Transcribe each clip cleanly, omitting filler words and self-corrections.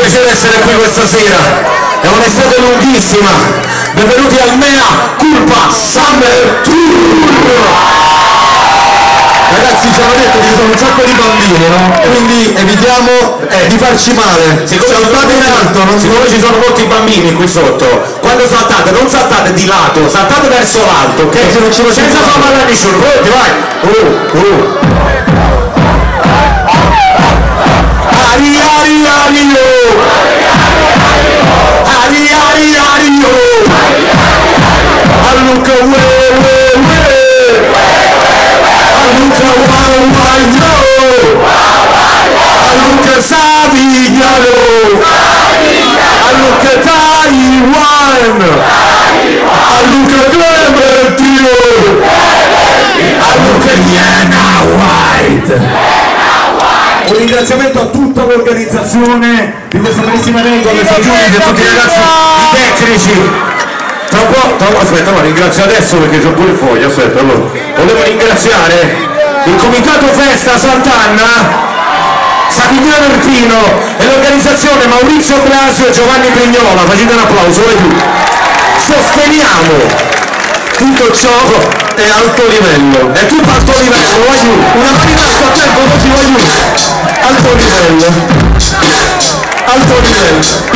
piacere essere qui questa sera, è un'estate lunghissima, benvenuti al Mea Culpa Summer Tour! Ragazzi, ci hanno detto che ci sono un sacco di bambini, no? Quindi evitiamo di farci male. Saltate in alto, siccome ci sono molti bambini qui sotto, quando saltate non saltate di lato, saltate verso l'alto, ok? Senza far male a nessuno, pronti, vai! Ari ari ari yo! Ari ari ari yo! Alluca we we we! Alluca wow wow yo! Alluca Savignano! Alluca Taiwan! Alluca Clementino! Alluca Iena White! Un ringraziamento a tutta l'organizzazione di questa bellissima evento, alle stagioni, a tutti i ragazzi, i tecnici. Tra un po', aspetta, ma ringrazio adesso perché c'ho pure il foglio, aspetta, allora. Volevo ringraziare il Comitato Festa Sant'Anna, Savignano Irpino e l'organizzazione Maurizio Blasio e Giovanni Prignola, facete un applauso, vai tu. Sosteniamo tutto ciò è alto livello, è tutto alto livello, vai giù, una mano in alto, a tempo così, vai giù, alto livello, alto livello.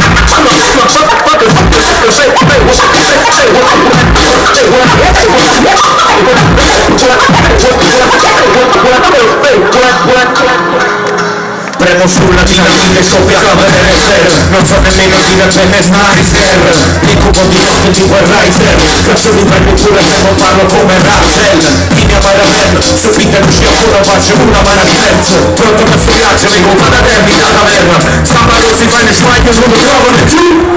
Premo sulla dinamite, scoppia Cabernet, non so nemmeno dire bene Sniper, l'incubo di notte di quel Riser, cazzo di premi pure se non parlo come Razel, linea Maravel, su finta non ci ancora faccio una mano di terzo, pronto per sto viaggio, vengo da termine da taverna, Sambaro si fa in sguaglio, non lo trovano giù.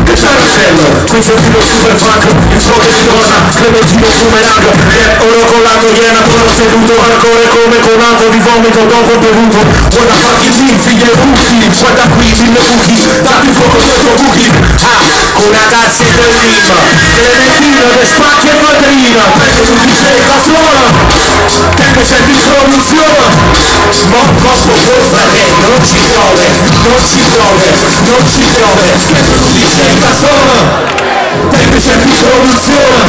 Qui sentito il super funk, il flow che si torna, Clementino Fumerang, oro collato, iena, toro seduto, ancora come colato di vomito dopo bevuto, guarda fatti lì, figli e buchi, guarda qui, mille buchi, dati fuoco dietro buchi, con una cazzo del rima, Clementino che spacchi e quadrina, prendo tu di sei da sola, che mi senti in produzione, ma coppo forza che non ci piove, non ci piove, non ci piove, prendo tu di sei da sola, te mi senti in produzione,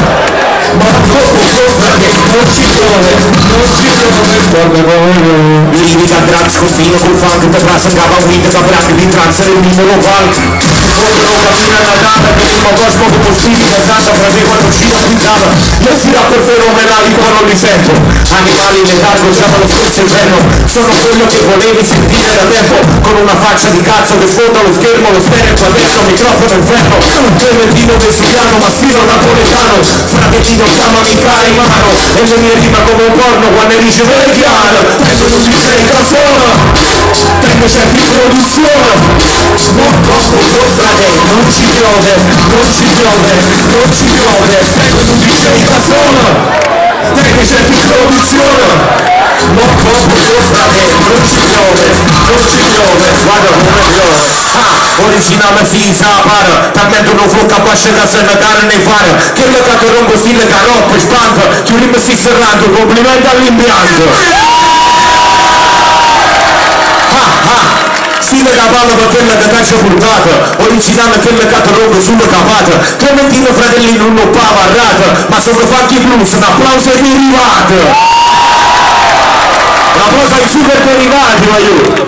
ma coppo forza che non ci piove, non ci piove, limita trans, confino col funk, te brasa cava weed, te bracchi di trans, il numero valk, cammina la data che il cosmo compostivi casata fra me quando uscita puntava io si dà per fenomenali qua non li sento animali in letargo già dallo scorso inverno sono quello che volevi sentire da tempo con una faccia di cazzo che sfonda lo schermo lo stereo adesso microfono inferno Clementino vesuviano ma stilo napoletano fratello chiamami Caimano e le mie rima come un porno quando riceve il chiaro prendo un DJ da sola prendo certi in produzione non troppo non ci piove, non ci piove, non ci piove, prego tu DJ da sola, te che c'è di produzione, non troppo frate, non ci piove, non ci piove, guarda come piove, originale fisa para, talmente uno flow capace da se negare nei fare, che lo cato rombo stile caroppe, spanta, chiudi mi stai serrando, complimenti all'impianto. Stile cavallo per quella che caccia puntata, originale quella che rompe sulla capata, Clementino fratellino non pava a rata, ma sono fatti blues, un applauso ai derivati! Un applauso ai super derivati, ma io!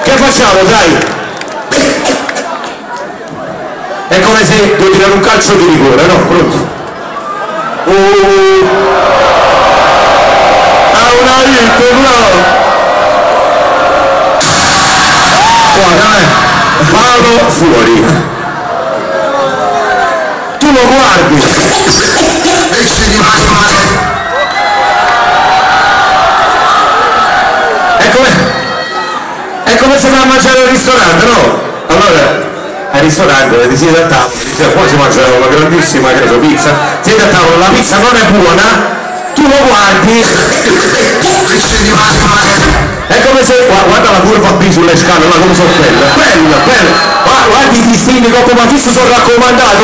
Che facciamo, dai? È come se devo tirare un calcio di rigore, no? Pronto? Ha una hit, no? Vado fuori tu lo guardi è come se vai a mangiare al ristorante, no? Allora al ristorante ti siedi a tavola poi si mangia una grandissima pizza, siedi a tavola, la pizza non è buona, tu lo guardi, è come se guarda la curva B sulle scale, ma come sono bella, guardi i distini dopo, ma chi si sono raccomandato,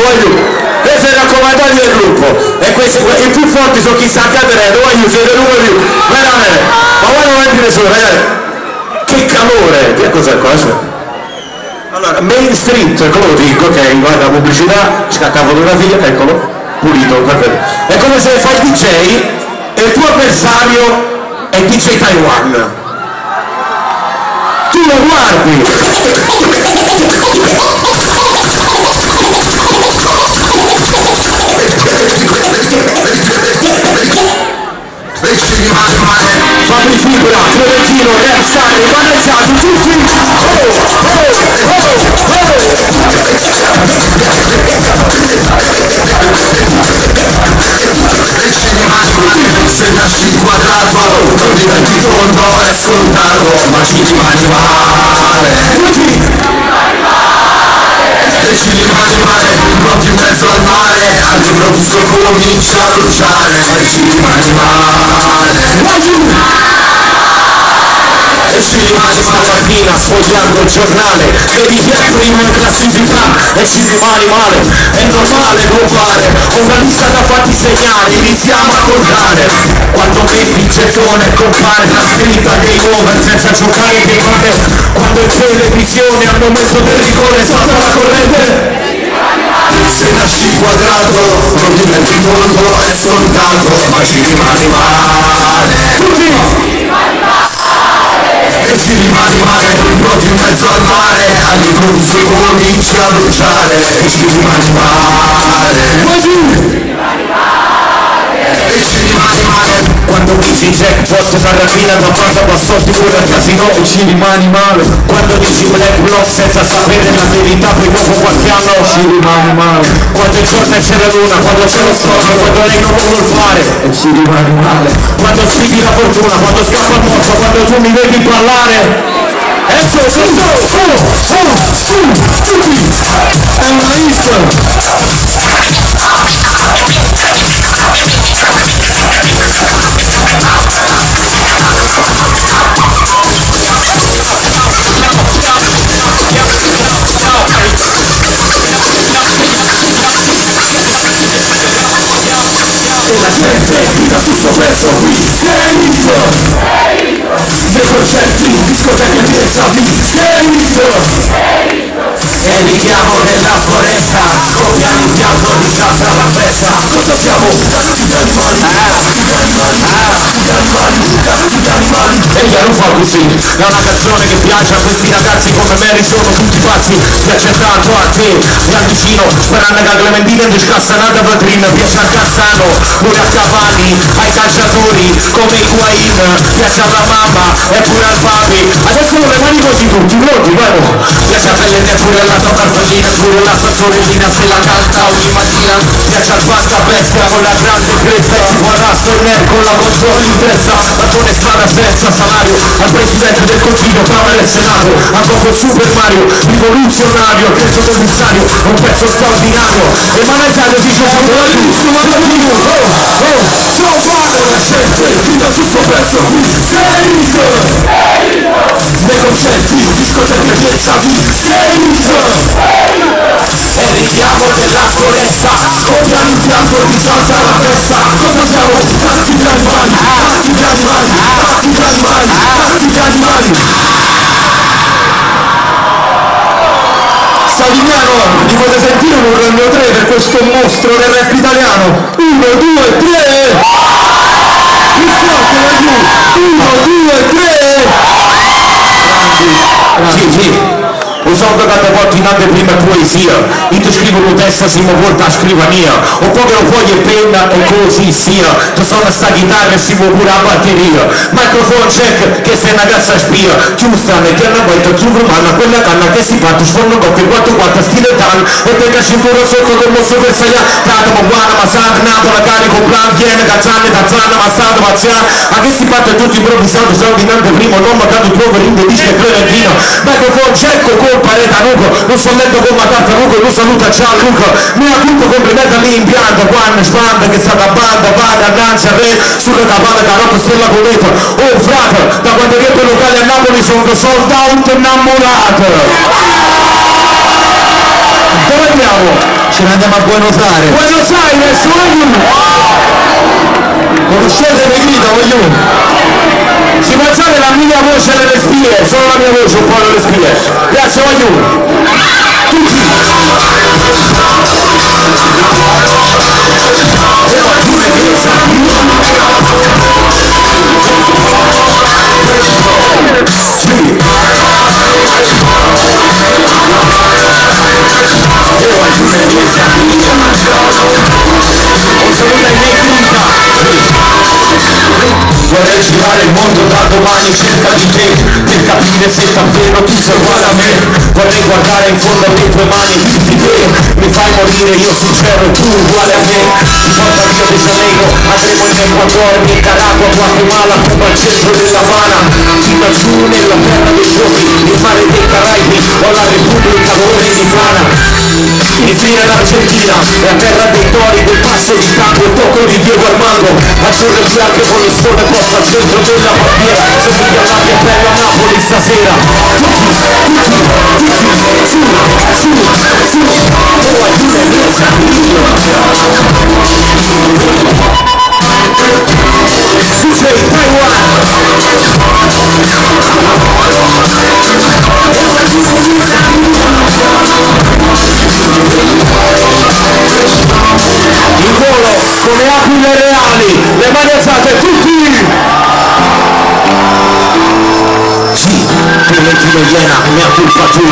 questo è il raccomandato del gruppo e questi, i più forti sono chi sta accadendo, siete numeri più, veramente, ma guarda avanti nessuno, ragazzi, che calore, che cos'è qua? Allora, Main Street, Clothing, ok, guarda la pubblicità, scatta fotografia, eccolo, pulito, perfetto. È come se fai DJ e il tuo avversario è DJ Taiwan. Tu lo guardi. Fabri Fibra, Florentino, Repsani, Vanessati, tutti! Se nasci quadrato, non diventi tondo e scontato, ma ci rimani male. E ci rimani male, proprio in mezzo al mare, all'improvviso comincia a bruciare, e ci rimani male. E ci rimani stamattina sfogliando il giornale, vedi chi è primo in classifica e ci rimani male, è normale compare, una lista da farti segnare, iniziamo a contare, quando metti il gettone compare la scritta dei over senza giocare dei cose, quando in televisione al momento del rigore salta la corrente. Se nasci quadrato, non diventi mondo, è scontato, ma ci rimani male. E ci rimani male, proprio in mezzo al mare, all'improvviso cominci a bruciare, e ci rimani male. E ci rimani male, quando dici jackpot, carabina da parte bassotti pure al casino, e ci rimani male. Quando dici black block senza sapere la verità, poi dopo qualche anno ci rimani male. Quando il giorno c'è la luna, quando c'è lo storno, quando lei non vuol fare, e ci rimani male. Quando sfidi la fortuna, quando scappa il morto, quando tu mi vedi ballare. Tutti! È una lista! E la gente grida su sto pezzo qui, Seito! Nei concerti, discoteche piazza vi, Seito! E richiamo della foresta, scoppia l'impianto di casa alla festa. Cosa siamo? Cazzi di animali, E io non fa così, è una canzone che piace a questi ragazzi come me, sono tutti pazzi, piace tanto a te e al vicino, sperando che Clementina ti scassa un'altra vetrina, piace a Cassano, pure a Cavalli, ai calciatori come Higuain, piace alla mamma e pure al papi, adesso non le mani così tutti, pronti, vado, piace a Pellene pure alla tua carfagina, pure la sua sorellina se la canta ogni mattina, piace al pasta pesca con la grande cresta, guardasto il nerd con la console in testa, la tua strada senza salario, al presidente del consiglio, Camera del Senato, a poco Super Mario, rivoluzionario, terzo commissario, un pezzo straordinario, e Manezzato dice sono la gente, grida su sto pezzo qui, Seito! Nei concerti, discoteche piazza vi, Seito! E richiamo della foresta, scoppia l'impianto di salta alla festa. Cosa siamo? Tanti di animali, tanti di animali, tanti di animali, tanti di animali. Savignano, mi potete sentire un grande 3 per questo mostro del rap italiano? 1, 2, 3! Più forte da giù! 1, 2, 3! Sì. Lo so che ti porti in anteprima poesia, io ti scrivo un testo si mi porta a scrivania, un po' che lo foglia e penna e così sia, ti suona sta chitarra e si muove pure la batteria, microphone check che sei una cazza spia, Houston e che hanno volta giù romana, quella canna che si parte, sforno coppia 4-4 stile tan, e te che cintura sotto del mostro per saia, trato ma buona, ma sangue, nato la carico, plan, viene, cazzane, tazzana, massato, mazziana, a che si parte tutti improvvisando, sono in anteprima, non mancato tuo per indedisce Clementina, microphone check, pareta Luco, non so letto con Matata Luco, non saluta Gianluca, mi ha tutto complimento all'impianto, quando spanda che sta da banda, vada annanzi a re, sulla capanna da rotta stella cometa, oh frate, da quando io per locali a Napoli sono sold out innamorato. Dove andiamo? Ce ne andiamo a Buenos Aires. Buenos Aires, conoscete Negrita, voglio? Si può alzare la mia voce nelle spie, solo la mia voce un po' nelle spie. Grazie, voglio. cambiare il mondo da domani, cerca di te per capire se davvero tu sei uguale a me. Vorrei guardare in fondo alle tue mani e dirti te mi fai morire, io sincero e tu uguale a me. Ti porto a Rio de Janeiro, andremo in Ecuador, Nicaragua, Guatemala, Cuba al centro dell'Havana, fino a giù nella terra dei giochi, il mare dei Caraibi o la Repubblica Dominicana. Infine l'Argentina, la terra dei tori, del passo di tango, il tocco di Diego Armando, azzurro e bianco con le sponde poste al centro della bandiera, se mi chiamate bello a Napoli stasera. Tutti, su, oh aiuto mio sanguino. Tu sei Taiwan. In volo come aquile reali, le mani alzate tutti! Sì, Clementino Iena, mea culpa tu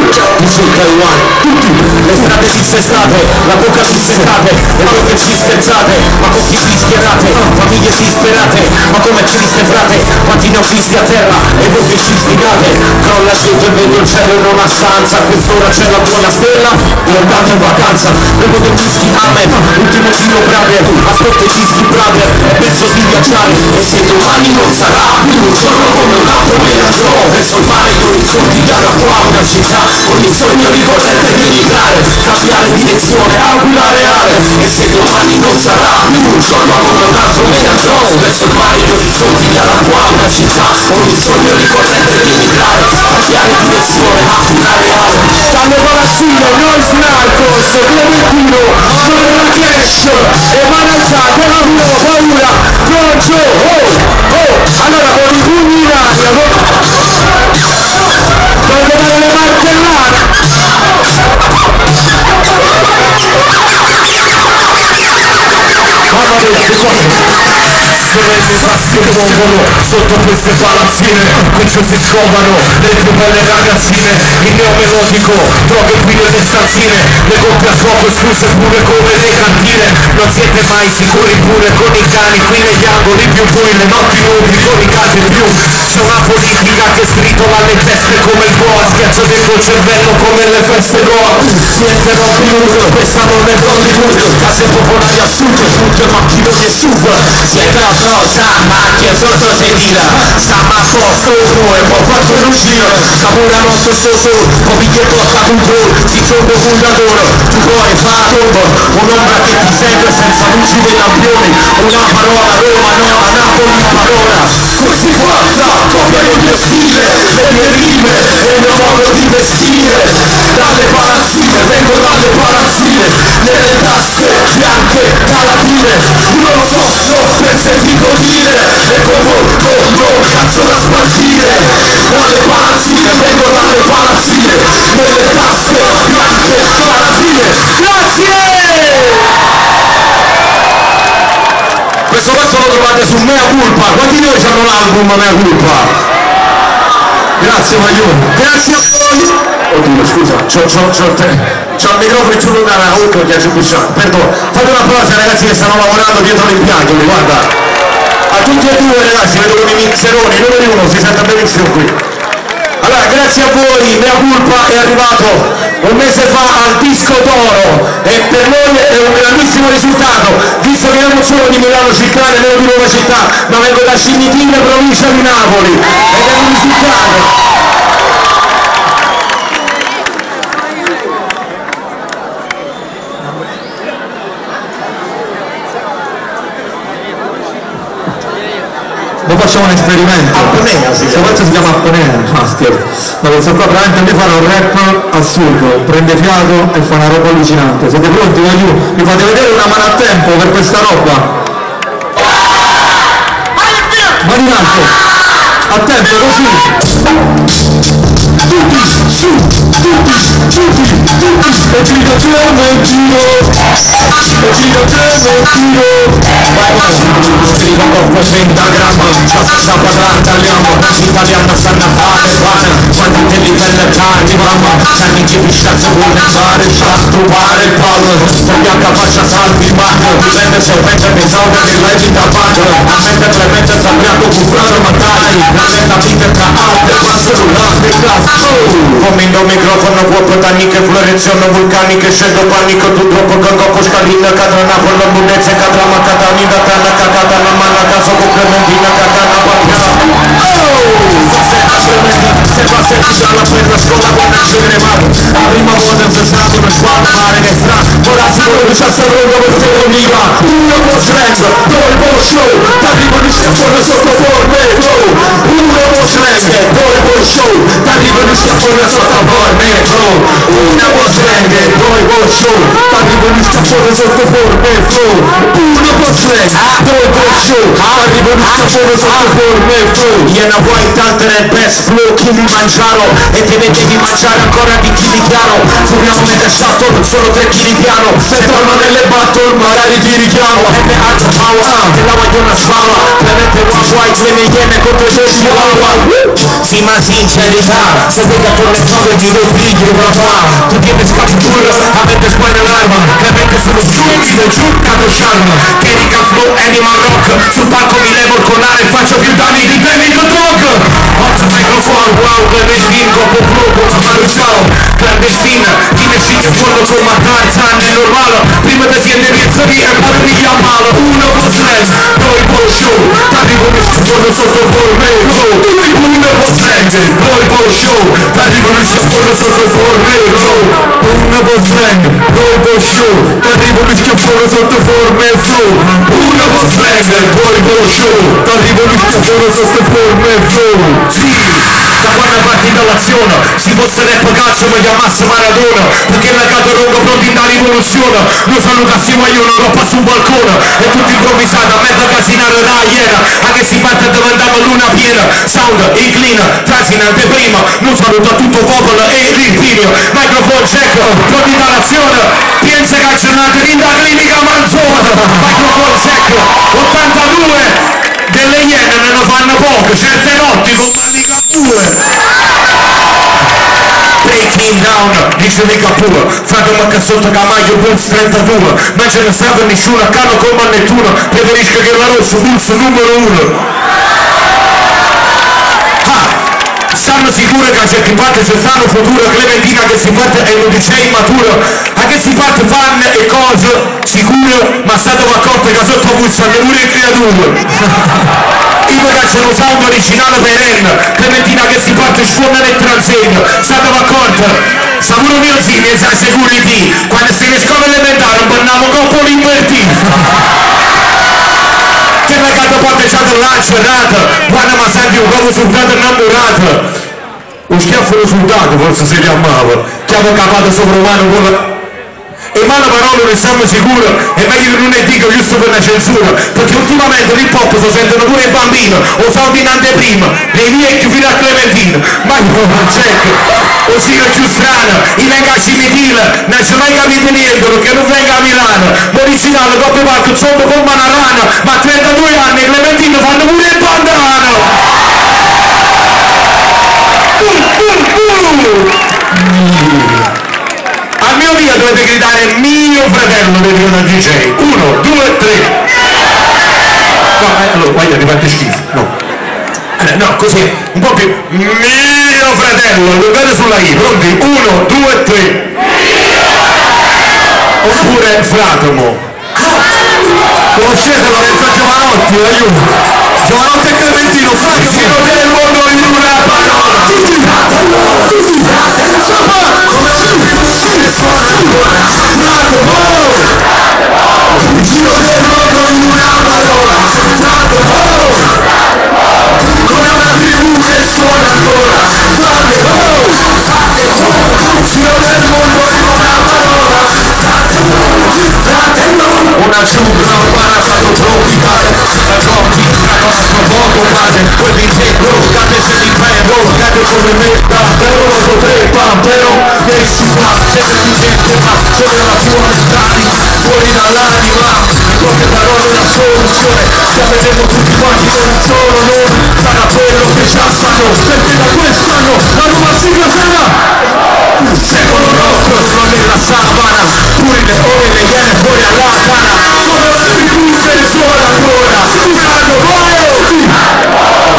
sei Taiwan, tutti, le strade dissestate, la bocca dissecate, e voi che ci scherzate, ma con chi vi schierate, famiglie disperate, ma come triste frate, quanti ne ho visti a terra, e voi che ci sfidate, crolla giù e vedo il cielo in una stanza, a quest'ora c'è la buona stella, e andate in vacanza, bevo dei whisky Amen, ultimo giro Brother, ascolto i dischi Brother, e penso di viaggiare, e se domani non sarà più un giorno come un altro me ne andrò, verso il mare gli orizzonti dalla qua una città, ogni sogno ricorrente di emigrare, cambiare direzione, augura reale, e se domani non sarà più un giorno come un altro me ne andrò, verso il mare gli orizzonti dalla qua una città, ogni sogno ricorrente di emigrare, cambiare direzione, augura reale. Dalle Palazzino, noi Snarcos, Clementino, Sono Cash, e mani alzate, paura, Groncio, allora con i pugni in aria, dovete dare le martellate. Mamma mia, che cosa? Se vedi i passi che muovono sotto queste palazzine, qui si scovano le più belle ragazzine, il neomelodico, droghe qui nelle stanzine, le coppie a fuoco escluse pure come le cantine, non siete mai sicuri pure con i cani, qui negli angoli più bui, le notti nudi con i casi più, c'è una politica che scritola le teste come il boa, schiaccia dentro il cervello come le feste Goa, niente Robin Hood, questa non è Hollywood, case popolari a sud, punto e macchinoni e SUV, siete a cosa, macchia sotto sedile, stiamo a posto, e poi fatto un giro, Camura nostro soso, famiglie porta control, si fonde fondatore, tu puoi fare tombo, un'ombra che ti segue senza luci dei lampioni, una parola Roma, no, a Napoli parola, così guarda, copia il mio stile, le mie rime, e il mio modo di vestire, dalle palazzine, vengo dalle palazzine, nelle tasche bianche calatine, non soffro per sentito dire, e come un cazzo da spartire, dalle palazzine, vengo dalle palazzine, nelle tasche bianche calatine. Grazie! Questo pezzo lo trovate su Mea Culpa, quanti di voi hanno l'album Mea Culpa? Grazie Maglione, grazie a voi! Oddio scusa, c'ho il microfono giù da una ultra che c'è busciato, perdono, fate un applauso ai ragazzi che stanno lavorando dietro l'impianto, guarda, a tutti e due ragazzi, vedo con i mixeroni, numeri uno, si sente benissimo qui. Allora grazie a voi, Mea Culpa è arrivato un mese fa al disco d'oro e per noi è un grandissimo risultato, visto che io non sono di Milano città, nemmeno di Roma città, ma vengo da Scimitina, provincia di Napoli, ed è un risultato. Lo facciamo un esperimento. Apnea si chiama. Questo si chiama apnea. No, scherzo. Ma questo qua veramente mi fa un rap assurdo, prende fiato e fa una roba allucinante. Siete pronti? Mi fate vedere una mano a tempo per questa roba? Mani in alto. A tempo, così. Tutti, su, tutti, e giro giorno e giro, e giro giorno e giro. troppo 30 grammi, ciò si sa parlare italiano, italiano sa Natale, pane, quanti te livelli tardi, mamma, sanni che pisciazzo vuole fare, sa trovare il palo, tagliaca faccia salvi, macchio, dipende se mentre mi salve di leggi da patto, a mente Clemente Sabriaco, Cuffrano Matali, la lenta vita tra alte, passo rullante, classo, comendo microfono, cuoco taniche, florezione vulcaniche, scendo panico, tu troppo gangoco, scalina, catrana, con la mudezza, catrama, catanina, tana, cacatana, manna, caso, con Clementina, cacana, papiana, se va servita la prima scuola quando ci cremato la prima volta in sessato nel squadro mare che fra ora si vuole c'è sta roba per te non mica uno può slang due può show t'arrivo di schiaffone sotto forme flow uno può slang due può show t'arrivo di schiaffone sotto forme flow uno può slang due può show t'arrivo di schiaffone sotto forme flow uno può slang due può show t'arrivo di schiaffone sotto forme flow iena vuoi tante nel best flow chi li mangiaro e te ne devi mangiare ancora di chili chiaro fumiamo mega shuttle solo 3 chili piano se torno nelle battle magari ti richiamo e me alto power che la voglio una spalla Clemente one white le mie iene contro i tuoi chihuahua sì ma sincerità se vedi a torre prove di due figli papà tu tieni scappatura avete squadra l'arma Clemente sono stupido giuccato charma che rica flow animal rock sul palco mi levo il colare e faccio più danni di David Dog oggi microfono wow clandestino copo flow con la mano ciao clandestina chi ne scende fuori con ma Tarzan è normale prima di siete pizzeria e poi mi chiamalo uno con slang due con show t'arrivo mi schiaffone sotto forme flow uno con slang due con show t'arrivo mi schiaffone sotto forme flow uno con slang due con show t'arrivo mi schiaffone sotto forme flow uno con slang due con show t'arrivo mi schiaffone sotto forme flow sì da quando è partita l'azione si fosse rap cazzo mi chiamasse Maradona perché la cateroga pronti da rivoluzione lo salutassimo io una roba sul balcone e tutti improvvisati a mezzo casinare da iera anche si parte diventava luna piena sound inclina trasinante prima non saluto a tutto il popolo e l'impirio microphone check pronti dall'azione piensa canzonate in da clinica manzona microphone check 82 delle iene ne fanno poche certe notti con Malika pure Breaking down dice Malika pure fate un cazzotto camaglio Bulls 32 ma ce ne serve nessuno a cano come a Nettuno preferisco che la rosso Bulls numero 1 stanno sicure che c'è chi parte c'è stanno futuro Clementina che si parte e lo dice immaturo a che si parte fan e cose sicuro ma state accorti che sotto voi stanno pure le creature io che c'è un sound originale per Ren Clementina che si parte sfonda nel transegno state accorti Savuro mio zini e sa security quando si le scuole elementari non parliamo coppo l'invertito che la catapulta è stata lanciata quando mi senti un uomo soldato innamorato un schiaffo soldato forse si chiamava che avevo capato sopra mano con e mano parola non siamo sicuri è meglio che non ne dico giusto per la censura perché ultimamente l'hip hop si sentono pure i bambini o sono in anteprima dei vecchi fino a Clementina ma io non check o sì è più strano i venga a cimitile non ci mai capito niente perché non venga a Milano originale coppia parco zombo con Manarana ma a 32 anni Clementina fanno pure il bandano al mio via dovete gridare mio fratello del mio DJ 1, 2, 3 no, allora guarda riparte schifo no, così un po' più mio fratello lo vedo sulla I pronti 1, 2, 3 oppure Fratomo conoscete Lorenzo Giovanotti aiuto Giovanotti e Clementino Fratomo del mondo in una parola tutti fratello suona ancora il giro del mondo in una parola come una tribù che suona ancora il giro del mondo in una parola una giungla urbana stato tropicale la troppi la nostra poco base quelli che cade se li prendo cade come me davvero lo potrei però che si fa siete più gente ma solo la tua mentalità fuori dall'anima in poche parole la soluzione vedremo tutti quanti con un solo nome, sarà quello che ci asfano, perché da quest'anno la nuova sigla sarà un secolo rotto, sono nella savana, pure le ore le iene fuori alla cana, sono le tribute e suona ancora, un anno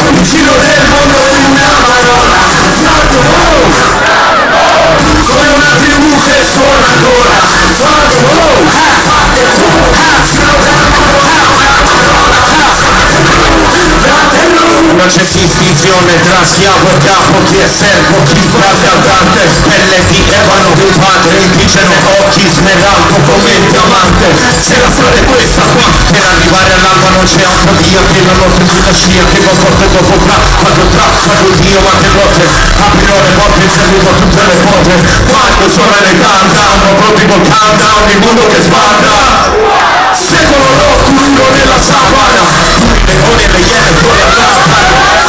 il giro del mondo in una parola, come una tribù che suona ancora, non c'è distinzione tra schiavo e capo, chi è servo, chi frate al Dante, pelle di ebano del padre, indigene occhi smeraldo come il diamante. Se la strada è questa qua, per arrivare all'alba non c'è altro dia che la notte di una scia che va forte dopo quando Dio ma che notte aprirò le porte in seguito a tutte le cose. Quando suona le countdown, proprio col countdown, il mondo che sbanda. Secolo notturno nella savana, le leoni e le iene fuori all'alba,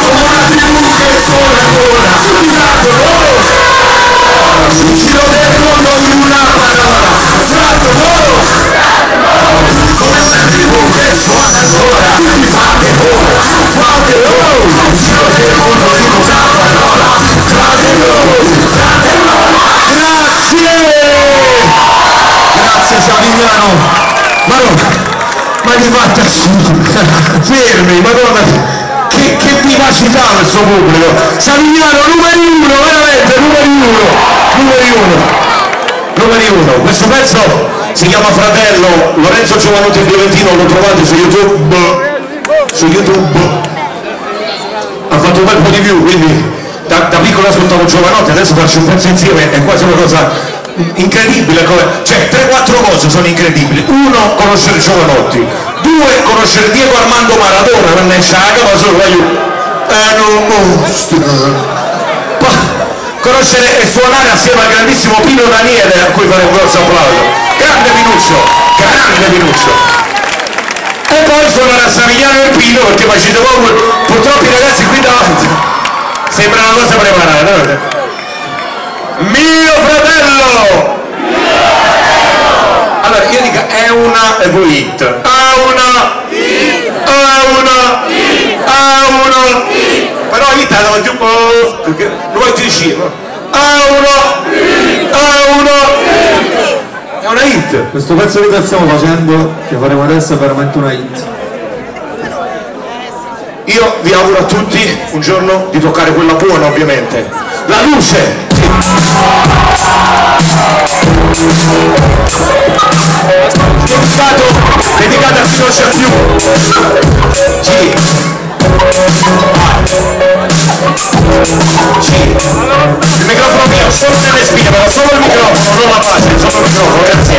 come una tribù che suona ancora, il giro del mondo in una parola, come una tribù che suona ancora, fate il giro del mondo in una parola, grazie Savignano. Ma di fatta fermi, madonna, che vivacità questo pubblico. Savignano numeri uno, veramente numeri uno. Questo pezzo si chiama Fratello, Lorenzo Giovanotti e Fiorentino, lo trovate su YouTube, ha fatto un bel po' di view, quindi da piccolo ascoltavo Giovanotti, adesso faccio un pezzo insieme, è quasi una cosa incredibile, cioè 3-4 cose sono incredibili. Uno, conoscere Giovanotti. 2, conoscere Diego Armando Maradona, non è sciaga ma solo conoscere e suonare assieme al grandissimo Pino Daniele, a cui fare un grosso applauso. Grande Pinuccio. E poi suonare a Savignano e Pino, perché facete voi, purtroppo i ragazzi qui davanti sembra una cosa preparata, no? Mio fratello! Allora io dico è una hit, però hit è davanti un po', perché lo vuoi dire, è una hit. Questo pezzo che stiamo facendo, che faremo adesso, è veramente una hit. Io vi auguro a tutti un giorno di toccare quella buona, ovviamente, la luce. Dedicato a chi non c'è più. Il microfono mio, solo nelle spine, però solo il microfono, non la pace, solo il microfono, grazie.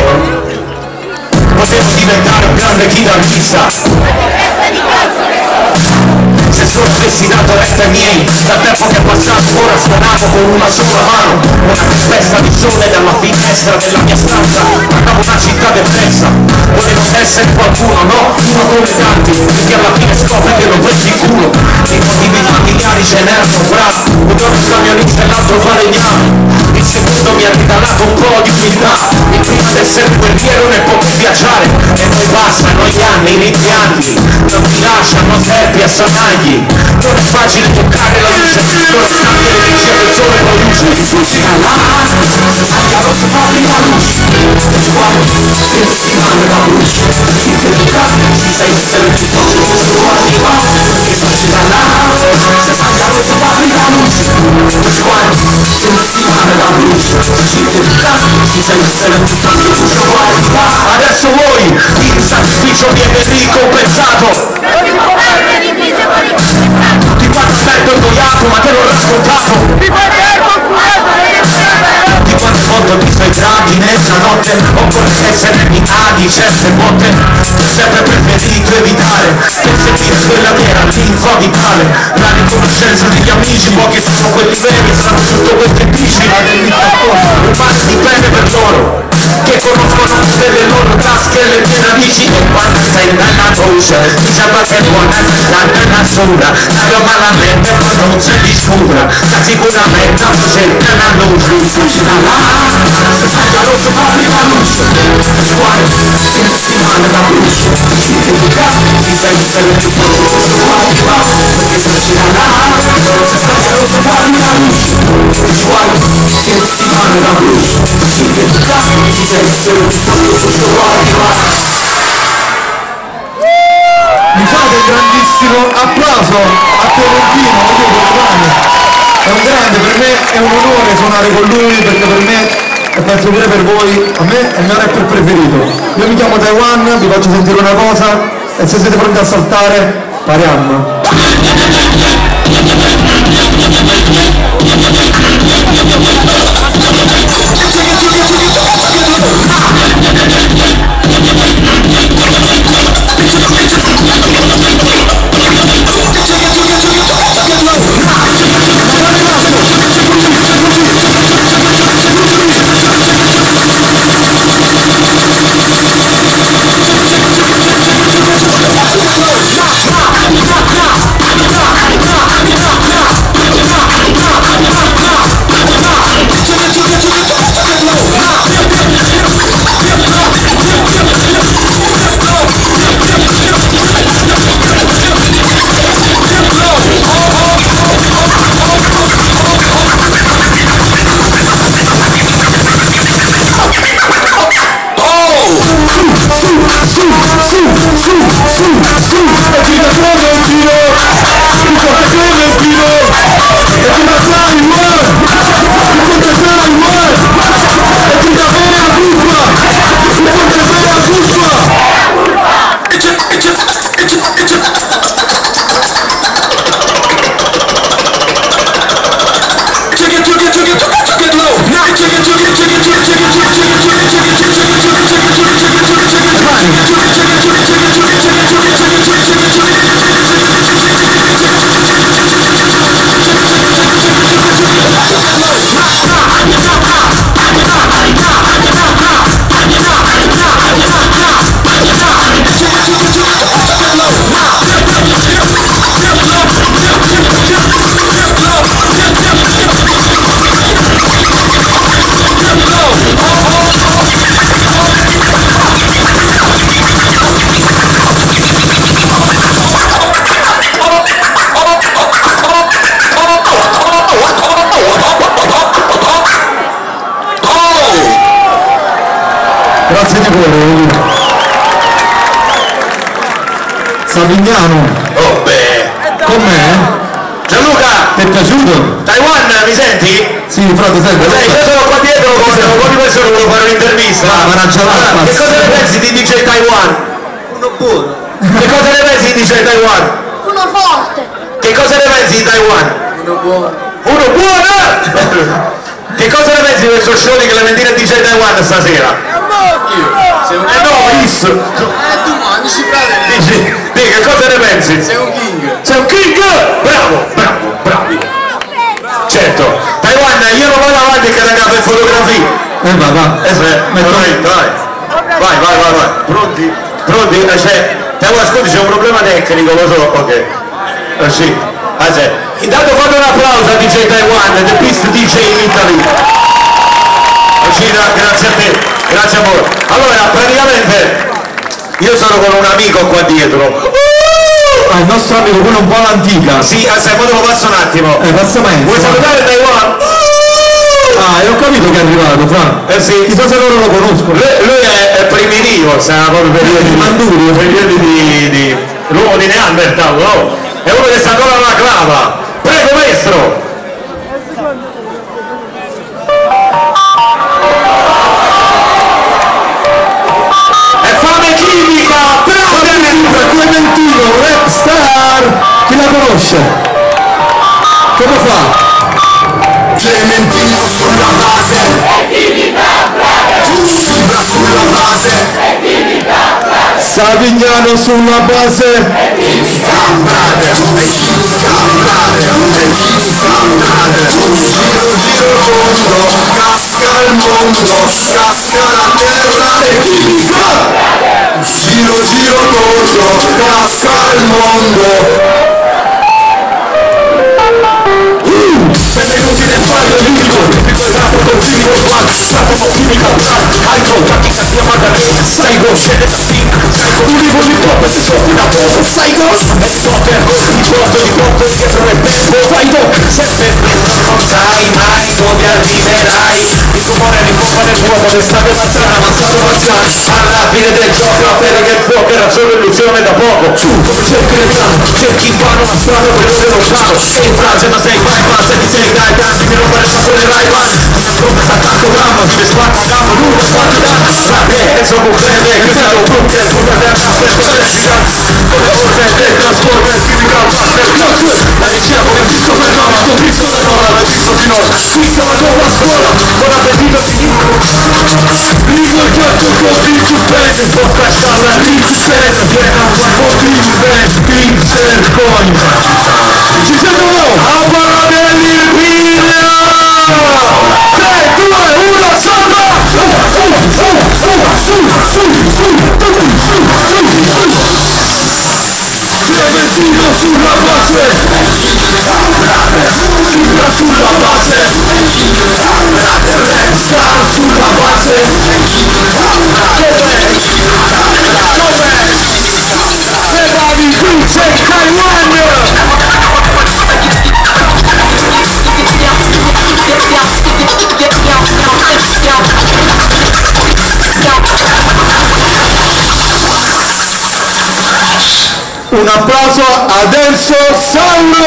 Potevo diventare un grande chitarrista se solo avessi dato retta ai miei, dal tempo che è passato ora suonavo con una sola mano, una tempesta di sole dalla finestra della mia stanza, guardavo una città depressa, volevo essere qualcuno, no, uno come tanti, che alla fine scopre che non prendi il culo, i motivi familiari ce n'erano bravi, un giorno il camionista e l'altro falegname, il secondo mi ha regalato un po' di umiltà, il primo ad essere guerriero nel poter viaggiare, e noi passano gli anni, i rimpianti, non ti lasciano serpi a sanagli. Non è facile toccare la luce, non scambia l'energia del sole produce. Fusina là, anche rosso fuori la luce. E quando sempre si manda la luce, si educa, si sa essere più forte, si arriva, che fusina là, se anche rosso fuori la luce. E quando sempre si manda la luce, si educa, si sa essere più forte, si arriva. Adesso voi, il sacrificio viene ricompensato. Tutti quanti stai doiato ma te l'ho raccontato. Di quante volte ho visto i draghi nella notte, o vorrei essere di certe volte, ho sempre preferito evitare per sentire quella che era l'info vitale, la riconoscenza degli amici, pochi sono quelli veri, sanno tutto quel che dici, un mare di bene per loro che conoscono delle loro tasche e le tue radici, e quando sei nella voce diciamo che buona la natura, la malamente ma non c'è discuta, ma sicuramente non c'è la luce, fucina là, se sai da rosso parli la luce, quale se si manda la luce, si educa, si sempre più forte questo arriva, perché se ci sarà, se staccano su farmi la luce, uguale, che si fanno la luce, si vede si sente sempre più forte questo arriva. Mi fate un grandissimo applauso a Clementino, è un grande, per me è un onore suonare con lui, perché per me, e penso pure per voi, a me è il mio rapper preferito. Io mi chiamo Taiwan, vi faccio sentire una cosa, e se siete pronti a saltare, pariamo. Grazie di cuore. Savignano. Oh beh. Com'è? Gianluca! Ti è piaciuto? Taiwan, mi senti? Sì, frate, senti. Io sono qua dietro con un po' di persone, volevo fare un'intervista. Allora, che cosa ne pensi di DJ Taiwan? Uno buono. Che cosa ne pensi di DJ Taiwan? Uno forte. Che cosa ne pensi di Taiwan? Uno buono. Uno buono! Che cosa ne pensi di questo show di Clementina e DJ Taiwan stasera? Io. Sei un No, visto! tu mangi, frate. Dici, che cosa ne pensi? Sei un king. Sei un king! Bravo, bravo, bravi! Certo, Taiwan, io non vado avanti che la capo in fotografia. Va. Vai. Pronti? Pronti? Taiwan, scusi, c'è un problema tecnico, lo so, ok. Sì. Sì. Intanto fate un applauso a DJ Taiwan, the best DJ in Italy. Grazie a te, grazie a voi. Allora, praticamente, io sono con un amico qua dietro. Il nostro amico, quello un po' all'antica. Sì, poi te lo passo un attimo. Passamento. Vuoi salutare Taiwan? Ho capito che è arrivato, Fra. Sì. Chissà se loro lo conoscono. Lui è primitivo, stiamo proprio periodi di Manduri, periodi di l'uomo di Neanderthal, no? È uno che sta ancora alla clava. Prego, maestro. È fame chimica, Clementino, rap star. Chi la conosce? Come fa? Clementino sulla base, Fibra sulla base, Savignano sulla base. Giro tondo, casca il mondo, casca la terra e chimica. Giro tondo, casca il mondo. Benvenuti nel palio liquido, ricordato con chimico black, stato chimica black, hydro, tattica chiamata re, saigo, scende da sync, saigo, unico di top, si soffi da poco, psycho. E poker, di botto dietro il tempo. Fai do, se per dentro non sai mai dove arriverai. Il rumore ripompa nel vuoto d'estate mazzana, avanzato mazzana. Alla fine del gioco la pelle che il fuoco era solo illusione da poco. Su, come cerchi le mani, cerchi in vano una strada per dove lontano. E in frase ma sei bypass e ti sei dai tanti che non vuole sapere rai man. Come sta tanto grammo, vive spacca gammo, l'uno spacca danno. Rabbia, e sono crede, che sei un bunker, come te la per poter girare. Con la orme del trasporto e chimical master clock. La ricerca che disco per nova, scoprisco la nova, la disco finora. Qui siamo nuova scuola, con appetito finito. Ligo il gioco con il bene, può cacciarla lì ci spesa, piena con il bene, pinzer coin. Ci siamo noi, a Paradelli il video! 3, 2, 1, salta! Clementino sulla base! Fibra sulla base! Star sulla base! Dov'è? Ferrari, Vince, Taiwan! Un applauso ad Enzo Sauro!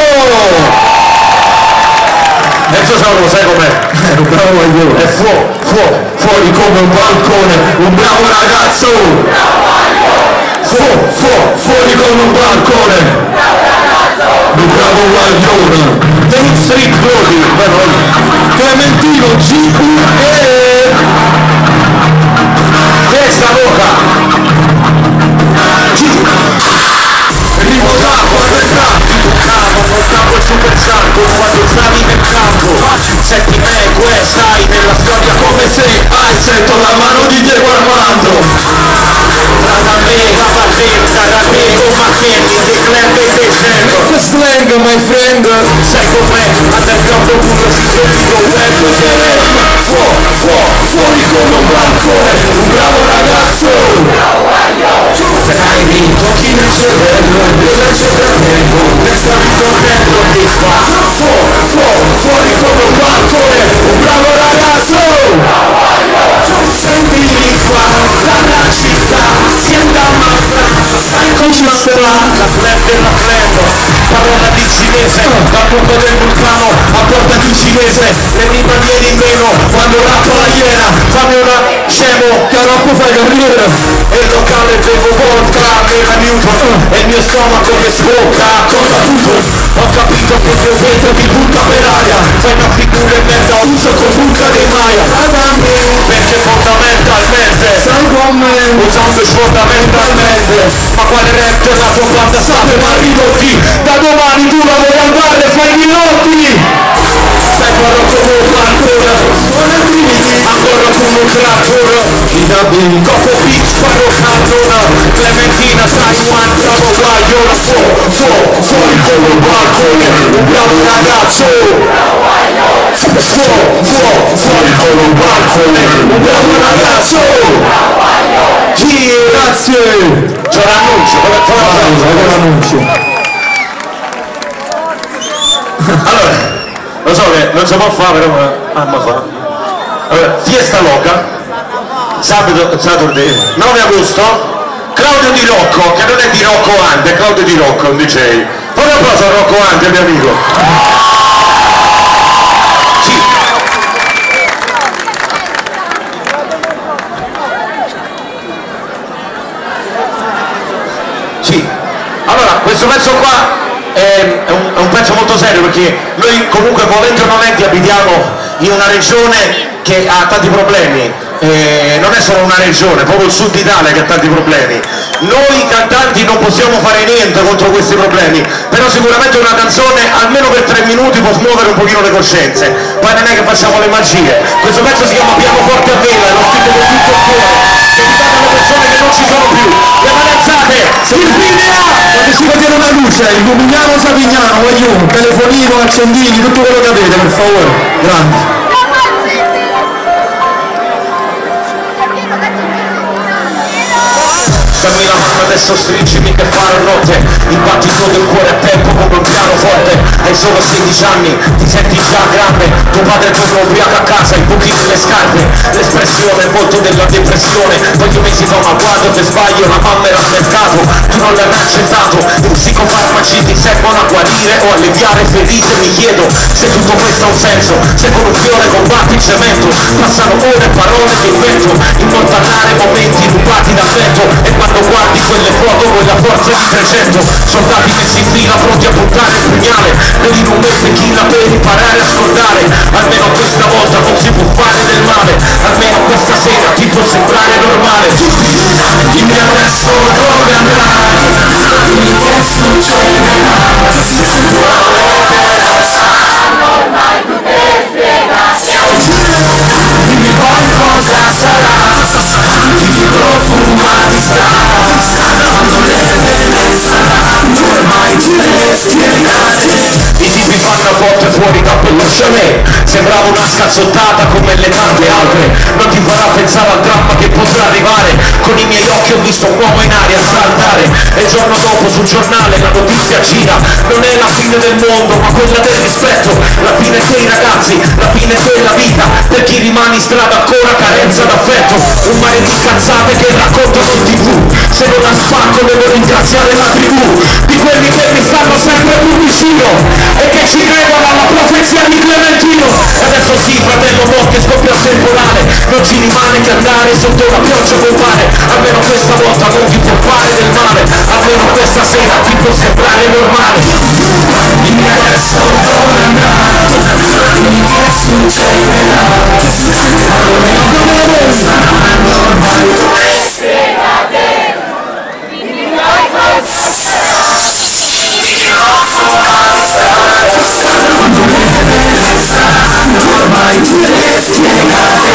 Enzo Sauro, sai com'è? È un bravo maglione. È fuori come un balcone, un bravo ragazzo! Fuori come un balcone! Un bravo maglione! Main Street Clothing, Clementino G.U.E. Testa Boca! Arrivo d'acqua per tratti, portavo il super santo quando stavi nel campo. Senti me, stai nella storia come se hai sento la mano di Diego Armando. Tra da me, la partenza, da me, con Macchielli, di club e di scelto. Che slang, my friend. Sai com'è, underground puro sintetico web. Fuori come un balcone, un bravo ragazzo. Hai vinto chi nel cervello, nel cervello, ne stavi correndo di qua. Fuori come un balcone, un bravo ragazzo. Sentimi qua, dalla città, sienta mazza, stai con la club della club. Parola di cinese, dal punto del vulcano a porta di cinese. Le mie maniere in meno, quando rappo la iena. Fammi una scemo, che a rappo fai carriera. E il locale bevo vodka, mega Newton. E il mio stomaco che sbocca, cosa tutto. Ho capito che il mio vetro ti butta per aria. Fai una figura e merda, uso con buca di Maia. Perché fondamentalmente sai come usando fondamentalmente. Ma quale rap la tua banda sape ma ridotti. Da domani tu la vuoi andare e fai i notti. Sai farò come un ancora. Ancora come un trattore. Copo Beach farò cannona. Clementina Taiwan bravo guagliola. Fuori come un balcone. Un bravo ragazzo. Fuori come un balcone. Un bravo ragazzo. Grazie. C'è l'annuncio. Allora, lo so che non si può fare, però allora, Fiesta Loca, Saturday, 9 agosto, Claudio Di Rocco, che non è Di Rocco Ante, è Claudio Di Rocco, un DJ. Fai un applauso a Rocco Ante, mio amico. Sì. Sì. Allora, questo pezzo qua è un pezzo molto serio perché noi comunque volenti o nolenti abitiamo in una regione che ha tanti problemi, non è solo una regione, proprio il sud Italia che ha tanti problemi. Noi cantanti non possiamo fare niente contro questi problemi, però sicuramente una canzone almeno per 3 minuti può smuovere un pochino le coscienze, poi non è che facciamo le magie. Questo pezzo si chiama Pianoforte a vela, è lo scritto con tutto il cuore, dedicato alle persone che non ci sono più. Le mani alzate, Silvia! Quando si vede una luce, illuminiamo Savignano, voglio un telefonino, accendini, tutto quello che avete, per favore. Grande. Dammi la mano adesso, stringimi che farò notte. il battito del cuore a tempo come un pianoforte. Hai solo 16 anni, ti senti già grande, tuo padre torna ubriaco a casa, i buchi nelle scarpe, l'espressione, il volto della depressione. Poi 2 mesi fa un agguato, te sbagli, la mamma era al mercato, tu non l'hai mai accettato. I psicofarmaci ti servono a guarire o alleviare ferite, mi chiedo se tutto questo ha un senso, se con un fiore combatti il cemento. Passano ore, parole che invento, immortalare momenti rubati dal vento. E quando guardi quelle foto con la forza di 300 soldati messi in fila pronti a puntare il pugnale, vedi in un mese chilla per imparare a scordare. Almeno questa volta non si può fare del male, almeno questa sera ti può sembrare normale. Dimmi adesso dove andrai, dimmi che succederà, ormai tu te spiegazioni. Dimmi poi cosa sarà, dimmi profuma di strada, quando le vele saranno ormai tu te spiegate. I tipi fanno a volte fuori da quello chalet, sembrava una scazzottata come le tante altre, non ti farà pensare al dramma che potrà arrivare. Con i miei occhi ho visto un uomo in aria saltare e il giorno dopo sul giornale la notizia gira. Non è la fine del mondo ma quella del rispetto, la fine dei ragazzi, la fine della vita, per chi rimane in strada ancora carenza d'affetto. Un mare di cazzate che raccontano in tv, se non la spacco devo ringraziare la tribù di quelli che mi stanno sempre più vicino e che ci credono alla profezia di Clementino. E adesso sì fratello, mo che scoppia il temporale, non ci rimane che andare sotto la pioggia compare. Almeno questa volta non ti può fare del male, almeno questa sera ti può sembrare normale. Dimmi adesso dove andrai, dimmi che succederà, saranno ormai tu spiegate. Dimmi poi cosa sarà, dimmi profuma di strada, quando le vele saranno ormai tu spiegate.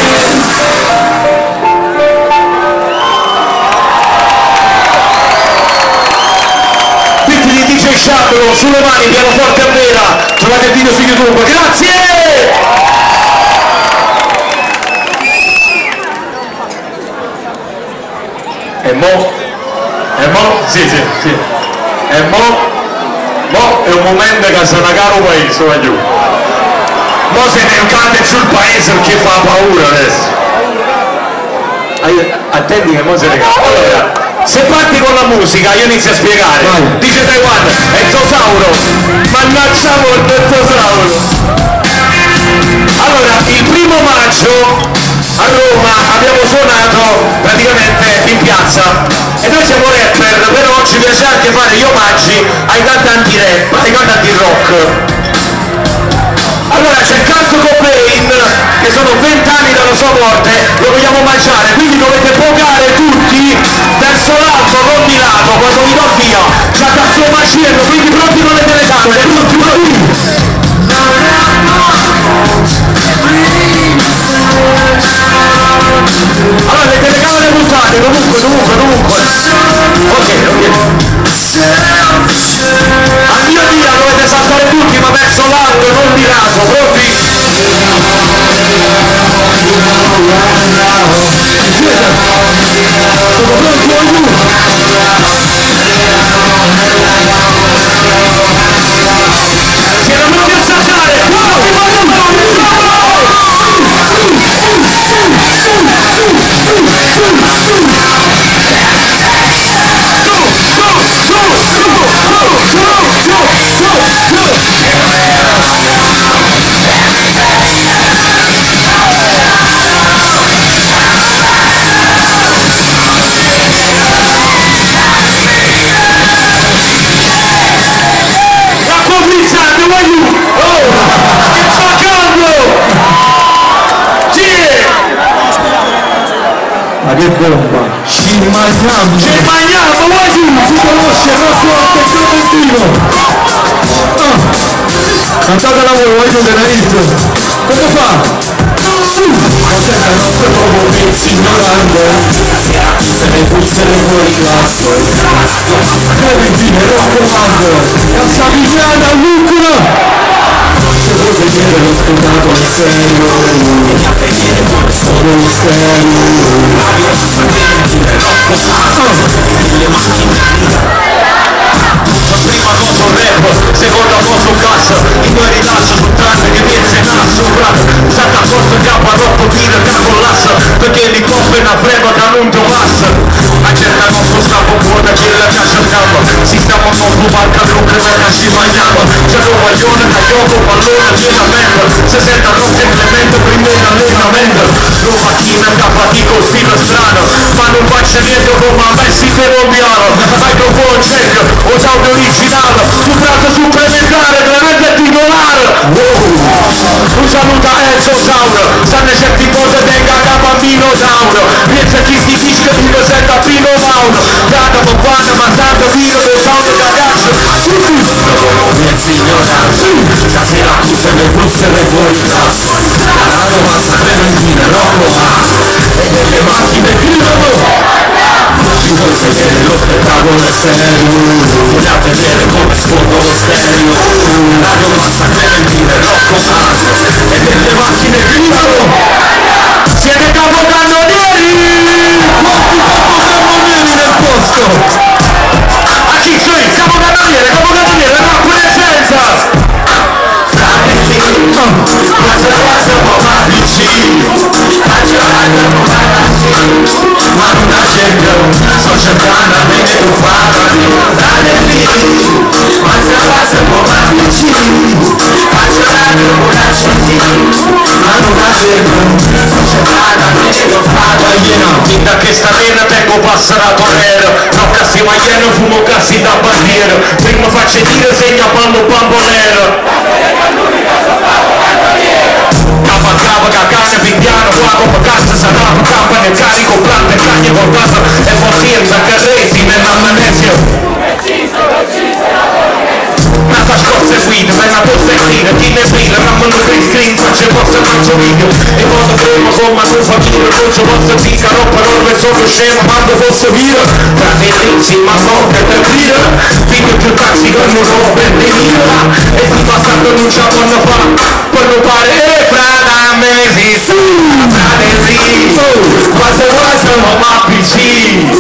Sciabolo, sulle mani, pianoforte a vera, trovate il video su YouTube, grazie! E mo? Sì. E mo è un momento che se ne caro paese, va giù. Mo se ne cade sul paese perché fa paura adesso. Attenti che mo se ne cade. Allora, se parti con la musica io inizio a spiegare. Dice Taiwan, Ezzosauro, mannaggia il Ezzosauro. Allora, il 1° maggio a Roma abbiamo suonato praticamente in piazza e noi siamo rapper, però ci piace anche fare gli omaggi ai cantanti rap, ai cantanti rock. Allora c'è Kurt Cobain, che sono 20 anni dalla sua morte, lo vogliamo omaggiare, quindi dovete pogare tutti verso l'alto, non di lato, quando vi do via, c'ha da suo macello, quindi pronti con le telecamere, tutti. Allora le telecamere buttate, dovunque. Ok. Al mio dia dovete saltare tutti, ma verso l'alto, non di lato, pronti? Sono pronti ognuno? Siete pronti a saltare? Ma che bomba! Ci rimaniamo, vai giù! Si conosce il nostro Clementino! Cantatela voi, vai giù della hit! Come fa? Contenta il nostro nuovo pezzo ignorante, se ne puzzere fuori classo, Clementino è raccomando, e a Savignana Lucula! Se vuoi vedere lo spettacolo è serio, sono stereo. porta in capo a rotto tira che collassa, perché l'hip hop è una freva che non ti passa. A cerca il nostro stampo buona che la caccia al campo, si stiamo con tu barca non che non si mangiava. C'è un maglione, cagliotto, pallone, piena merda, se senta troppo implemento prima in allenamento. Non macchina che fatico stile strano, ma non faccia niente come a Messi che non piano. Microphone check, o sound originale, tu tratto supplementare, veramente titolare. Un saluto a Enzo Sauro, stanno certi cose tenga da bambino Sauro. Pensa chi si dice che mi senta Pino Mauro, data ma quando ma tanto vino del sound ragazzo. Mia signora, stasera tu se ne busse le fuori tasso, la romanza clementina, Rocco e delle macchine gridano. Ci vuoi vedere lo spettacolo è serio, vogliamo vedere come sfondo lo stereo. La romanza clementina, Rocco e delle macchine gridano. Siete capocannonieri! Quanti capocannonieri nel posto? A chi sei? Capocannoniere, la presenza! Fratelli, questa un po' ma vicini, ma non ha cercato, sto cercando a me che tu farmi. Fratelli, questa un po' ma vicini, faccio radio con la ma non ha cercato, sto cercando a me che tu farmi. Finta che sta bene tengo passare a torero, no cassi magliano fumo cassi da bandiera, prima faccio dire segna pallo bambolero. Capa, cacane, pipiano, guapo, pacazza, sarà, campa nel carico, plante, cagne, portata, e forzienza, carresi, nell'amnesia. Nata scorsa e guida, bella prospettiva, chi ne brilla, rammano green screen, faccio posto e faccio video. E modo premo, gomma, tu famiglia, dolce, posso zica, roba, roba, sono scemo, quando fosse via. Fratelli, ma morte per dire, figlio più taxi con un roba per venire. E si passa per un ciaponno fa, poi non pare, frada, mesi, fratelli, quasi ma piccini,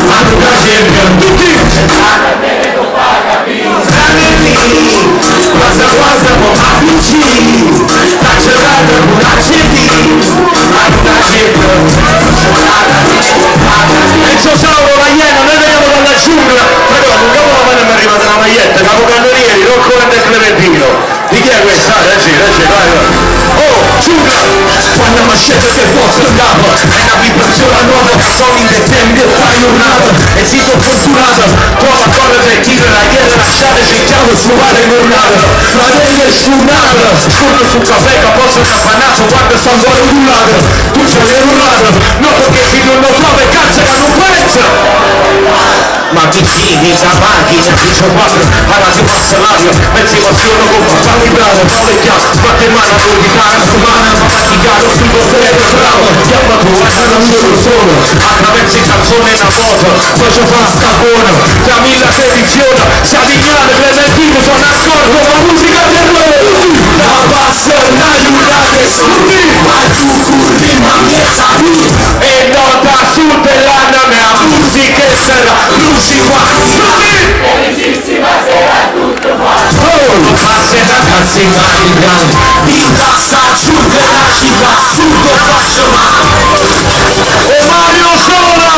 ma non la cerca tutti. Fratelli, quasi ma piccini, sta cercando una CD, ma non la cerca. Enzo Sauro, la Iena, noi veniamo dalla giungla. Però non capo la mano mi arriva dalla maglietta, capocannonieri, Rocco e Clementino. Di chi è questa? Vai. Oh, giungla! Quando mascetta che posto in capo, è una vibrazione nuova, sono in dettempo, fai un'ata, e si sono fortunato, trova correre e tira la iera, lasciare cerchiamo su mare giornata, fratelli e sfurnata, scorro sul caffè che posso capanato, quando sto ancora urlato, tu ce l'hai urlato, no perché si non lo trova e cazzo che non pensa! Ma vicini, da macchina, 14, alla si passa l'aria, mezzi passiono con papà bravo, Paolo chiaro, batte mano a lui, cara, umana, ma faticare, sul potere, bravo, chiama tu, solo, attraverso il calzone e una foto, poi ci fa sta buona, da mille edizione, si avvignare, Clementino, sono accorto, la musica per noi, la bassa, l'aiutate, ma tu curri, ma miezza e nota sul dell'anno, mia musica sarà, luci qua, felicissima sera tutto quanto, passerà cazzi marigliani, in tassa giù della città, tutto faccio male, e Mario Sola,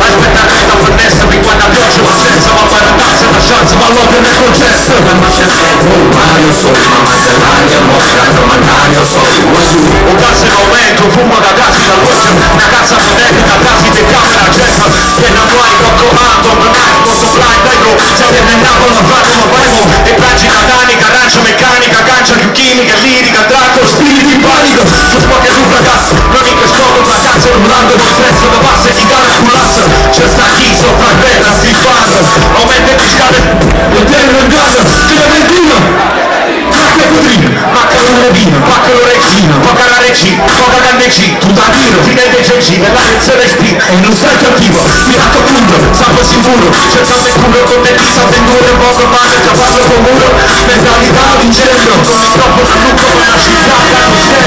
aspettate sta fannessa mi guarda pioggia ma senza ma paradarsi la chance ma l'odio nel concesso ma c'è sempre un Mario Soli ma mangiare mostrato Mario Soli un gas in aumento fumo da casi dal voce una casa fonetica casi di camera gente che non vuoi coccomato non hai posso blind ecco se ti andiamo non fate ma premo e pagina danica arancia meccanica cancia più chimica lirica draco spiriti in panico su poche sul ragazzo non in che scopo la cazzo urlando di stress da bassa e di gara cullassa c'è sta chi sopra il bella si fanno aumenta di scale lo tiene in casa Clementino macca codrino macca l'uredino macca l'orecchino macca la G, propaganda G, tutto a tiro, fine dei CG, per la lezione SP, è in un stretto attivo, tirato a punto, sapo sicuro, cercando il culo, con te chissà vendure, poco male, capace con muro, mentalità vincendo, con il troppo da lucco, con la città,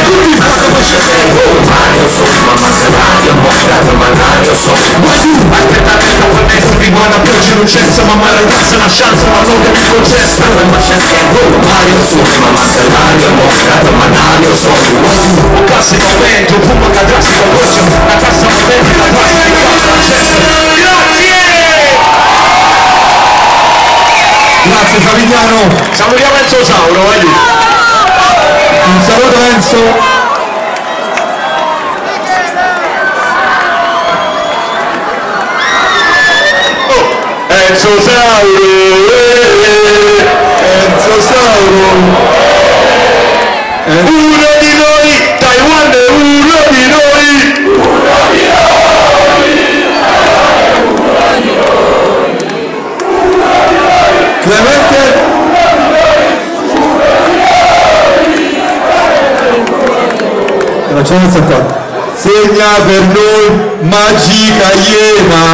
tutti il fatto con scegliere, Mario sono, ma manca radio, mostrato, ma radio sono, ma tu, aspettate da quel mese di buona pioggia non cessa, ma mai ragazza una chance, ma non che mi concessa, ma c'è Mario sono, ma manca radio, mostrato, ma radio sono, un classico vento, fumo cadrassico voce, la cassa potente, la plastica, grazie! Grazie Savignano. Salutiamo Enzo Sauro, vai. Un saluto Enzo. Enzo Sauro, Enzo Sauro. Uno di noi, Taiwan è uno di noi. Uno di noi. Clemente. Facciamo questa qua. Segna per noi Magica Iena.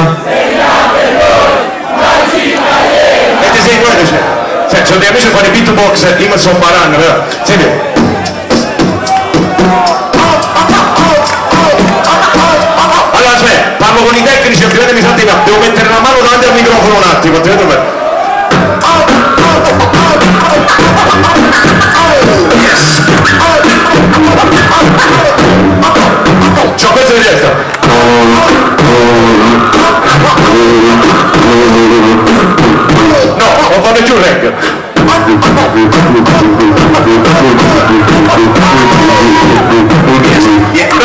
E ti sei guarda c'è. Cioè, c'ho degli amici che fanno i beatbox, io mi sono baranno, però. Senti. Allora aspetta, parlo con i tecnici, altrimenti mi salti là. Devo mettere la mano davanti al microfono un attimo, altrimenti per. Yes! C'ho questo di testa. No, non fanno più il reg.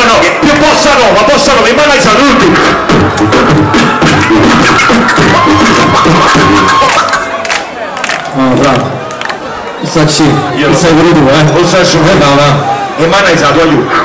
No, più bossa nova, in mano ai saluti. Oh, bravo. Sacci, Io sei pure tu, Lo stesso, va. in mano ai saluti, aiuto.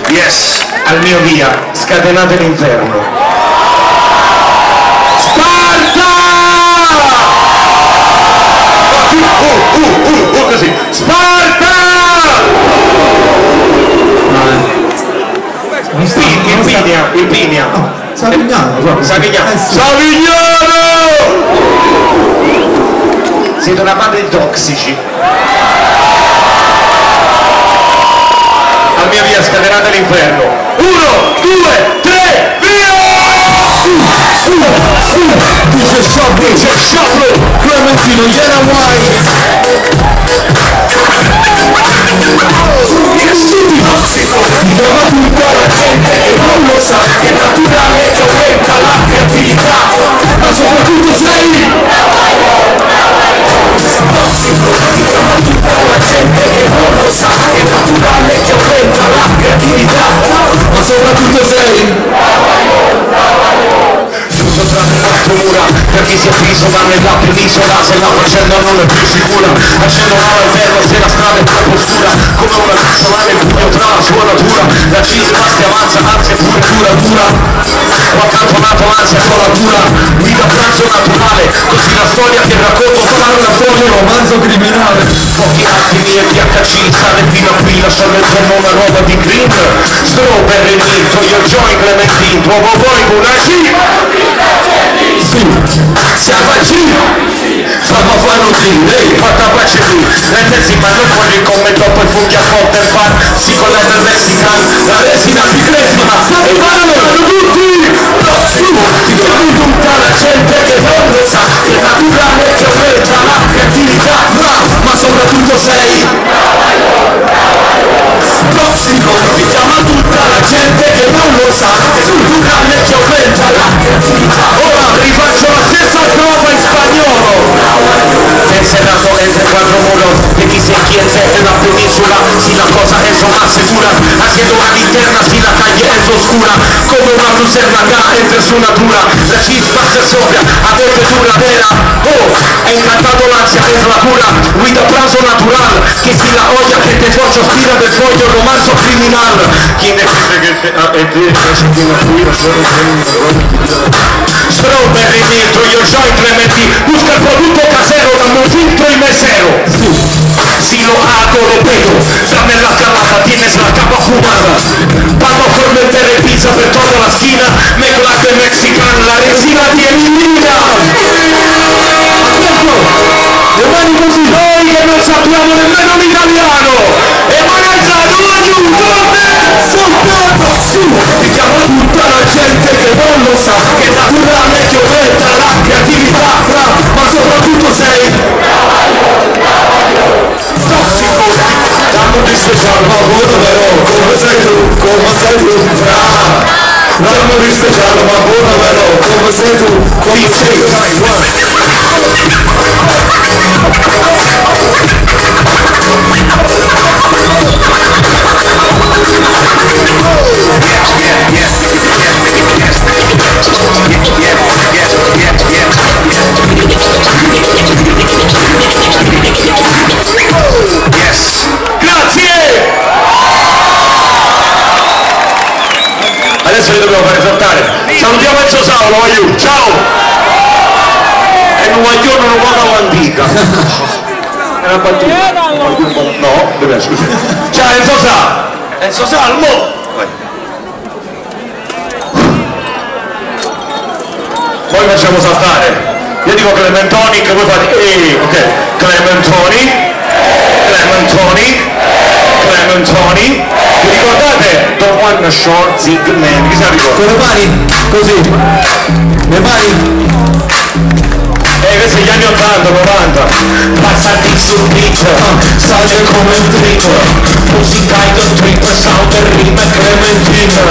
Yes, al mio via, scatenate l'inferno. Sparta! Così. Sparta! Il Pigna. Savignano. Savignano! Siete una banda di tossici. Al mio via, scatenate l'inferno. 1, 2, 3, via! Dice Sciablo, Clementino, Iena White. Trova tutta la gente che non lo sa, che è naturale che aumenta la creatività, ma soprattutto sei tossico. Trova tutta la gente che non lo sa, che è naturale che aumenta la creatività, ma soprattutto sei tutto tranne quattro mura, per chi si è fiso dalle da penisola, se la faccenda non è più sicura, accendo mano al ferro se la strada è troppo oscura, come una pistola nel pugno tra la sua natura, la cismasti avanza, anzi è pure dura, qua cantonato ansia con la cura, vita pranzo naturale, così la storia che racconto sarà una storia, romanzo criminale. pochi attimi e THC, sale fino a qui, lasciando intorno una roba di green, strawberry mint, io join Clementine, trovo voi con una G. Sì, siamo a G. Stiamo a fare un team, ehi, fatta pace qui. Rendersi ma non con il commento poi funghi a forte il bar, si colletta il mexican, la resina di cresma, e vanno tutti. Ti trovi tutta la gente che non lo sa, che è naturale che aumenta la creatività, ma soprattutto sei tossico, ti chiama tutta la gente che non lo sa, che è naturale che aumenta la creatività. Ora rifaccio la stessa roba in spagnolo. Encerrado entre cuatro muros, de aquí se quiere en la península, si la cosa es más segura, haciendo una linterna si la calle es oscura, como una lucernaga entre su natura, la chispa se sopra, a volte duradera, oh, he encantado la ansia es la cura, vida plazo natural, che si la odia che te faccio spira del foglio romanzo criminale. Chi ne crede che strawberry dentro, io già incrementi, busca il prodotto casero, dammi un filtro y mesero. Si lo hago, lo pedo, dame la calata, tienes la capa fumada. Vamos a formentare pizza per toda la schina, mezcla de mexican, la resina ti elimina. Le mani così, noi che non sappiamo nemmeno l'italiano. E maneggiato aiuto, soltanto su. Diciamo a tutta la gente che non lo sa, che naturalmente aumenta la creatività, ma soprattutto sei tossico. Dammi di speciale, ma buono però, come sei tu, dammi di speciale, ma buono però, come sei tu, come sei tu. Adesso li dobbiamo fare saltare. Salutiamo Enzo Saulo, voglio. Ciao! E un guaglione non vuole all'antica. È una battuta. No, dove scusa. Ciao Enzo Salmo! Enzo Salmo! Poi facciamo saltare. Io dico Clementoni che voi fate. Ok. Clementoni. Vi ricordate? Don't want a short zig man. Chi sa ricorda? Con le mani, così. Le mani. Questi gli anni 80, 90. Passati sul beat, sale come un trip. Musica in un trip, sound e rima Clementina.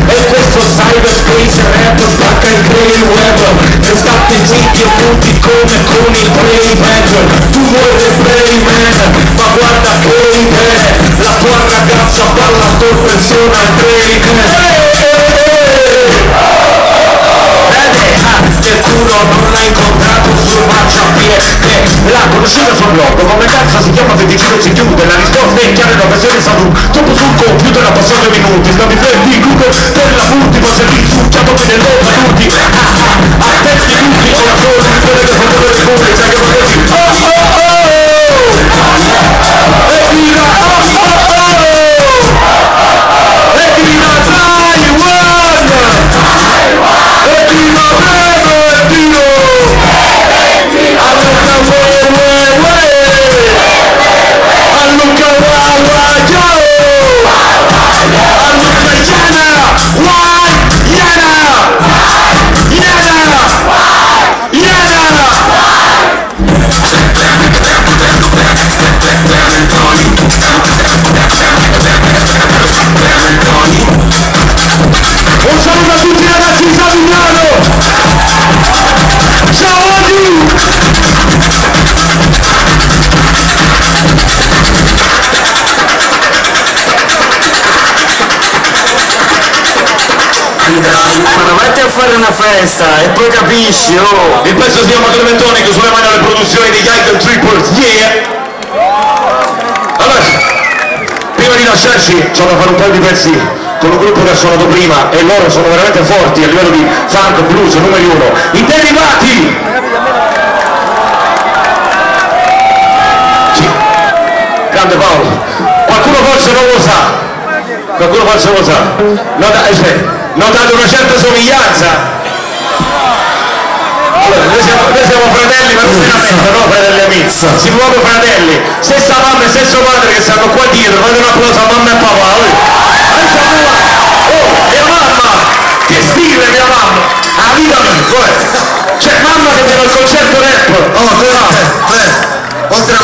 E questo cyberspace rap spacca il play web. E state zitti e punti come con il playback. Tu vuoi il playman, ma guarda che la tua ragazza balla a tua persona al break. Nessuno non l'ha incontrato sul marciapiede. L'ha conosciuta sul blog, come cazzo si chiama Feticino si chiude. La risposta è chiara, l'occasione sa tu. Dopo sul computer ha passato i minuti. Stavi fermi Google per la multipla servizio succiato che nel mondo tutti. Attenti tutti con la sola quelle che fanno le pure. Sai che potessi e tira e tira Taiwan e tira un saluto a tutti ragazzi di Savignano! Ciao oggi! Ma vatti a fare una festa e poi capisci, oh! Il pezzo si chiama Clementoni che sulle mani alle produzioni degli Idol Trippers, yeah! Allora, prima di lasciarci c'ho da fare un paio di pezzi con un gruppo che ha suonato prima e loro sono veramente forti a livello di funk, blues, numeri uno. I Derivati! Sì, grande Paolo. Qualcuno forse non lo sa. Notate una certa somiglianza? Allora, noi siamo fratelli ma non veramente, no fratelli amici, siamo proprio fratelli, stessa mamma e stesso padre che stanno qua dietro, fate un applauso a mamma e papà, mia mamma, che stile mia mamma, la vita mia, c'è mamma che viene al concerto rap, Oltre a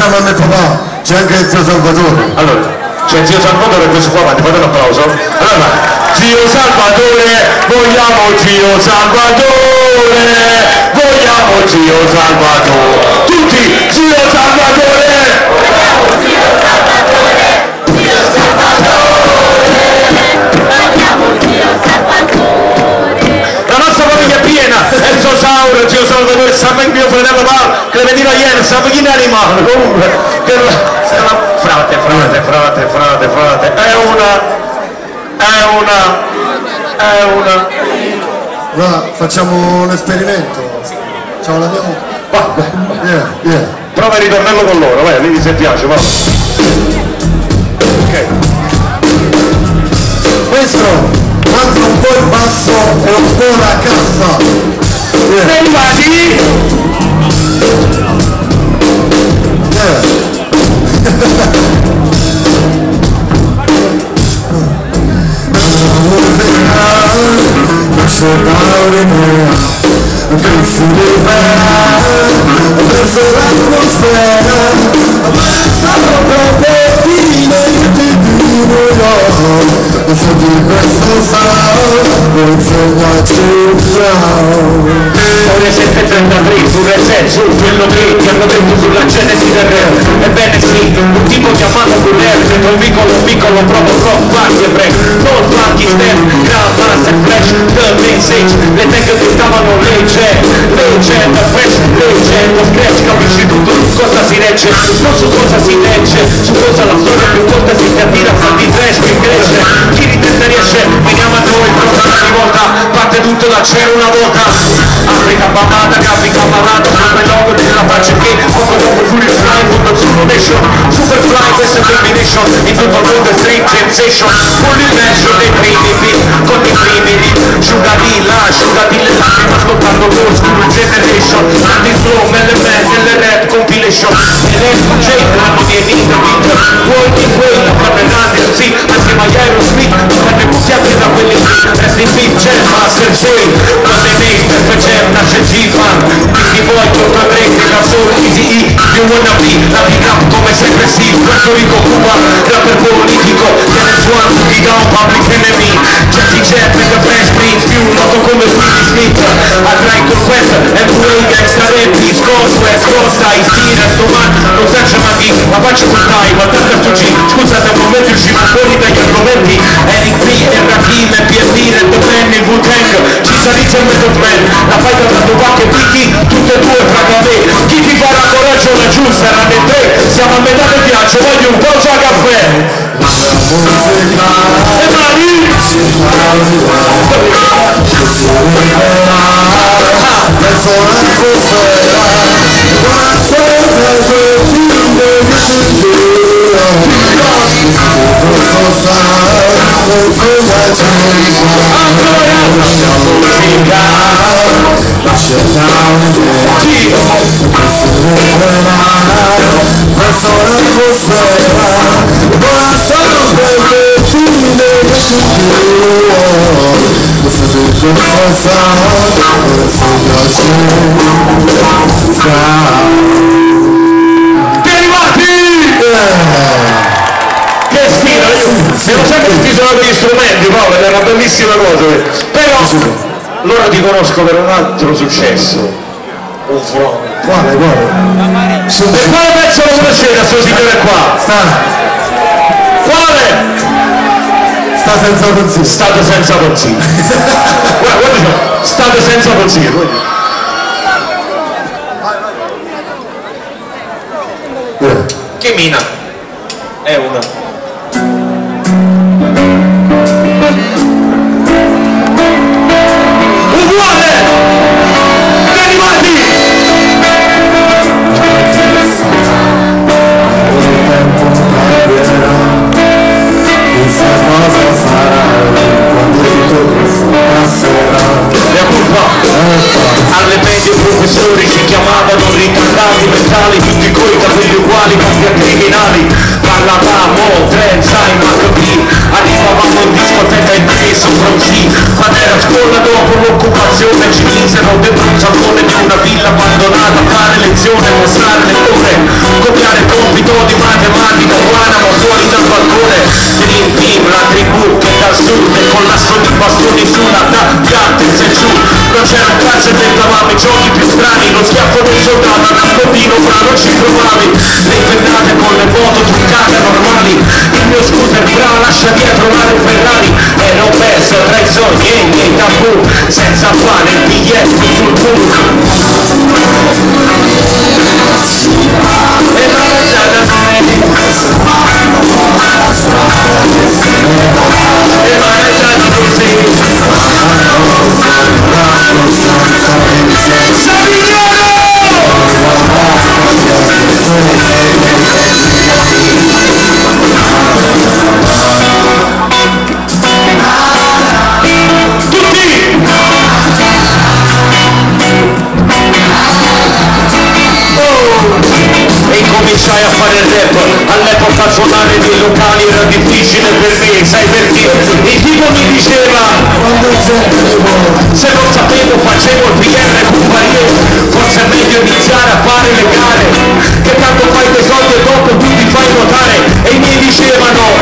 mamma e papà, c'è anche il zio Salvatore. allora, c'è zio Salvatore e questo qua avanti, fate un applauso, allora, zio Salvatore, vogliamo zio Salvatore, vogliamo zio Salvatore, tutti zio Salvatore, vogliamo zio Salvatore, zio Salvatore, vogliamo zio Salvatore. La nostra famiglia è piena, Enzo Saulo, zio Salvatore, Sam mio fratello Paolo, Clementina Iena, pensavo che in animale, comunque, frate, è una. Allora facciamo un esperimento. Ciao, l'abbiamo. Yeah. Prova il ritornello con loro, vai, vedi se piace, va. Ok. Questo alza un po' il basso e un po' la cassa. Arrivati! Verso l'atmosfera, questo di questo non insegnaci Ore 7:33 sul reset, su quello che ti hanno detto sulla genesi del rap. Ebbene sì, un tipo chiamato Guller, dentro un piccolo proprio party e break. Non flanchi step, grand mass e flash, the main stage. Le tech diventavano leggenda fresh, leggenda scratch. Capisci tutto su cosa si regge, non su cosa si legge, su cosa la storia più volta si attira, fa di trash che cresce. Chi di testa riesce, veniamo a noi, programma di volta, parte tutto da c'era una volta. Africa bamata, capica malata, come logo della pace che poco dopo Furious Fly, tutto su Nation, Superfly, questa è combination, in tutto il mondo street sensation, full immersion dei primi beat, con i primi lead, asciugati le lacrime, ascoltando Old School Generation, anti-slow, MLM, nelle rap compilation, LFJ, l'anno di Enigma, World in Way, la fanno in sì, assieme agli Aerosmith, fanno bucchiati da quelli lì, rest in peace, c'è il Master Joy, non ne per c'è nasce G-Fan, Disney Boy, tutto il rete, da solo Easy E, you wanna be, la pick up come sempre sì, Puerto Rico, Cuba, rapper politico, Tennis One, tutti da un public enemy, Jackie Jet, the Fresh Prince, più noto come Willie Smith, Atrai con Quest, MWA, Gangsta Rap, East Coast, West Coast, Ice-T, Resto Man, non sa chiamati, ma faccio sul time, guardate a G, scusate un momento, usciamo fuori dagli argomenti, Eric B, Rakim, PSD, Red Man, il Wu-Tang, ci salizza il Method Man, la fai tra Tupac e Biggie, tutte e due fra me, chi ti farà coraggio la giusta, erano in tre, siamo a metà del viaggio, voglio un po' già caffè. E mani! Che stile, devo sempre che ci sono degli strumenti, Paolo, ed è una bellissima cosa, però loro ti conosco per un altro successo, un fuoco. Quale? E quale pezzo lo conoscete a suo signore qua? Quale? Sta senza consiglio. State senza consiglio. Guarda, state senza consiglio. Che mina? È una. Uguale! Derivati! Alle medie professori ci chiamavano ritardati mentali, tutti coi capelli uguali, mafia criminali. Parlavamo, trend, sai, HB, arrivavamo in discoteca in preso from C. Quando era a scuola dopo l'occupazione ci misero dentro un salone di una villa abbandonata, fare lezione, mostrare le ore, copiare compito di matematica, guanamo fuori dal balcone. Dream Team, la tribù che dal sud e con l'asso di bastoni sulla piante se giù. Non c'era un cazzo e tentavamo i giochi più strani, lo schiaffo del soldato a nascondino fra non ci provavi. Le impennate con le foto truccate normali, il mio scooter fra lascia dietro mare Ferrari. Ero perso tra i sogni e i miei tabù, senza fare il biglietto sul pool. rap. All'epoca suonare nei locali era difficile per me, sai perché? Il tipo mi diceva se non sapevo facevo il PR e compagnie, forse è meglio iniziare a fare le gare, che tanto fai dei soldi e dopo tu ti fai notare. E i miei dicevano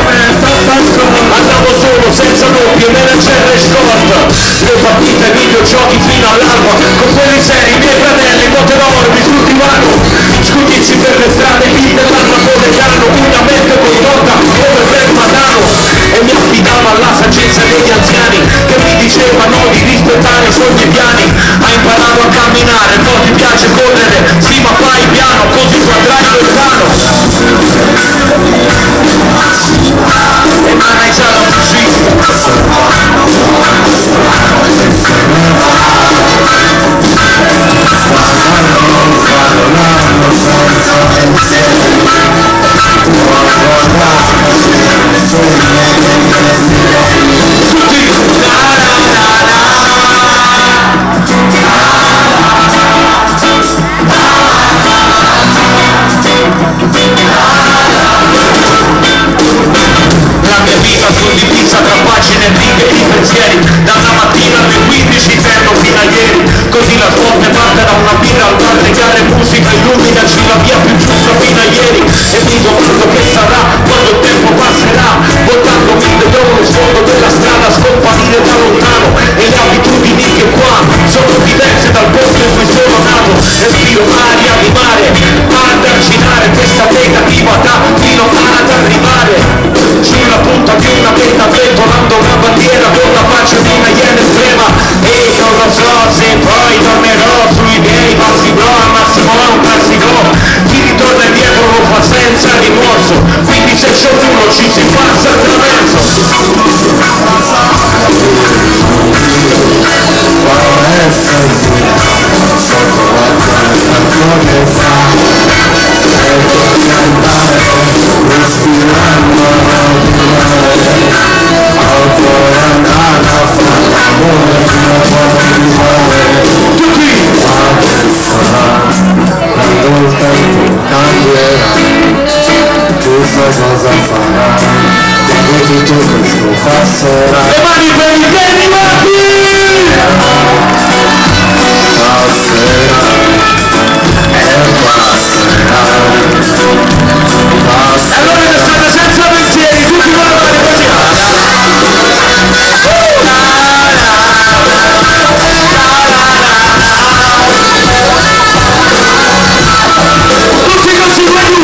andavo solo senza doppio nella cerra e scott, le partite e videogiochi fino all'alba con quelli seri, i miei fratelli motoroli sul divano, scudizzi per le strade, vite dall'napoletano, una mente coinvolta come per Madano. E mi affidavo alla saggezza degli anziani che mi dicevano di rispettare i sogni e piani. Hai imparato a camminare, non ti piace correre, sì ma fai piano, così quadrai lontano. E man già non la mia vita suddivisa tra pagine righe di pensieri, da una mattina alle 15 fermo fino a ieri, così la svolta parte da una birra al bar, le gare, musica, illuminaci la via più giusta fino a ieri. E mi domando che sarà quando il tempo passerà, voltandomi vedrò lo sfondo della strada scomparire da lontano, e le abitudini che qua sono diverse dal posto in cui sono nato. Respiro aria di mare, arginare questa negatività fino ad arrivare sulla punta di una penna, pentolando una bandiera con la faccia di una iena estrema. E non lo so se poi tornerò sui miei passi bro, al massimo è un classico, chi ritorna indietro lo fa senza rimorso, quindi se c'è uno ci si passa attraverso. Cosa farà quando tutto questo passerà? Le mani per i derivati! Passerà e passerà. Allora restate senza pensieri, tutti guardate così! Tutti così, tutti!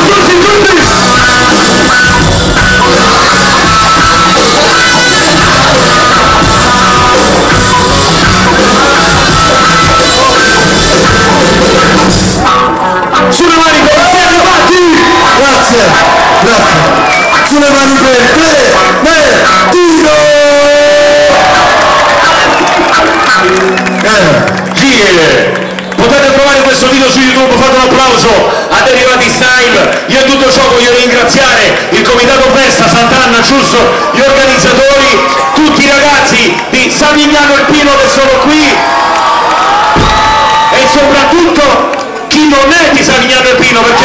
Sulle mani per i derivati! Grazie, grazie. Sulle mani per tiro! Potete trovare questo video su YouTube, fate un applauso a Derivati Style. Io in tutto ciò voglio ringraziare il Comitato Festa, Sant'Anna, Giusto, gli organizzatori, tutti i ragazzi di Savignano Irpino che sono qui e soprattutto chi non è di Savignano Irpino, perché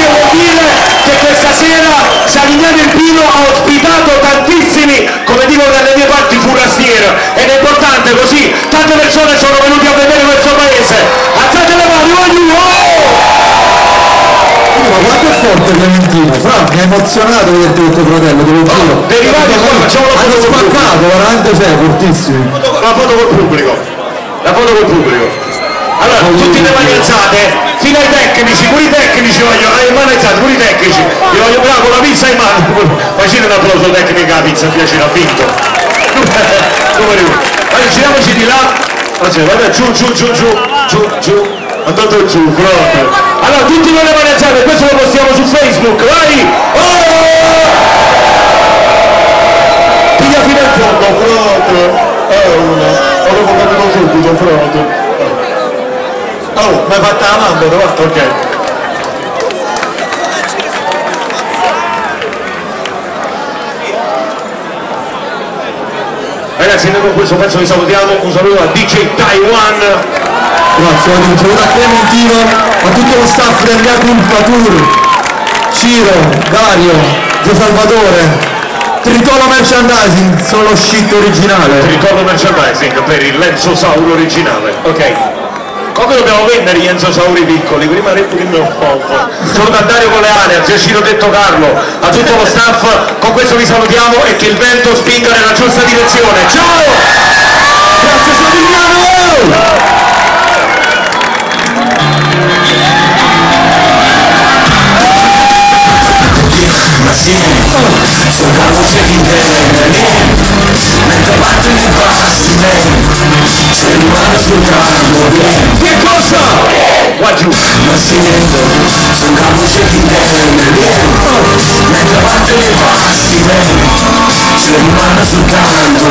vuol dire che questa sera Savignano Irpino ha ospitato tantissimi, come dicono dalle mie parti, furastiere, ed è importante così, tante persone sono venute a vedere questo paese. Alzate le mani, voglio! Ma quanto è forte Clementino? Fra, mi ha emozionato vedere il tuo fratello, te lo giuro. Derivati qua, facciamo la foto col pubblico. spaccato, veramente sei fortissimo. La foto col pubblico. La foto col pubblico. Allora, tutti le mani alzate, fino ai tecnici, pure i tecnici voglio, le mani alzate, pure i tecnici, vi voglio bravo con la pizza in mano, facete un applauso tecnico alla pizza, piacere, ha vinto. Allora, giriamoci di là, guarda, giù, andato giù, proprio. Allora, tutti con le mani alzate, questo lo postiamo su Facebook, vai! Oh! Piglia fino al fondo, fronte, avevo capito subito, fronte. Oh, mi hai fatta la mano, ok. Ragazzi, noi con questo pezzo vi salutiamo, un saluto a DJ Taiwan. Grazie, un saluto a Clementino, a tutto lo del Mia Culpa Tour, Ciro, Dario, Gio Salvatore, Tritolo Merchandising, sono lo shit originale. Tritolo Merchandising per il Lenzosauro originale. Ok. Come dobbiamo vendere gli Enzosauri piccoli? Prima reputimi un poco. Sono da Dario Coleane, a zio Ciro Detto Carlo, a tutto lo staff, con questo vi salutiamo e che il vento spinga nella giusta direzione. Ciao! Grazie Savignano! Sulla voce di Bene, mentre batto i passi, se rimane sul campo, Che cosa? Qua giù. ma sento, sulla voce di Bene, mentre batto i passi, se rimane sul campo,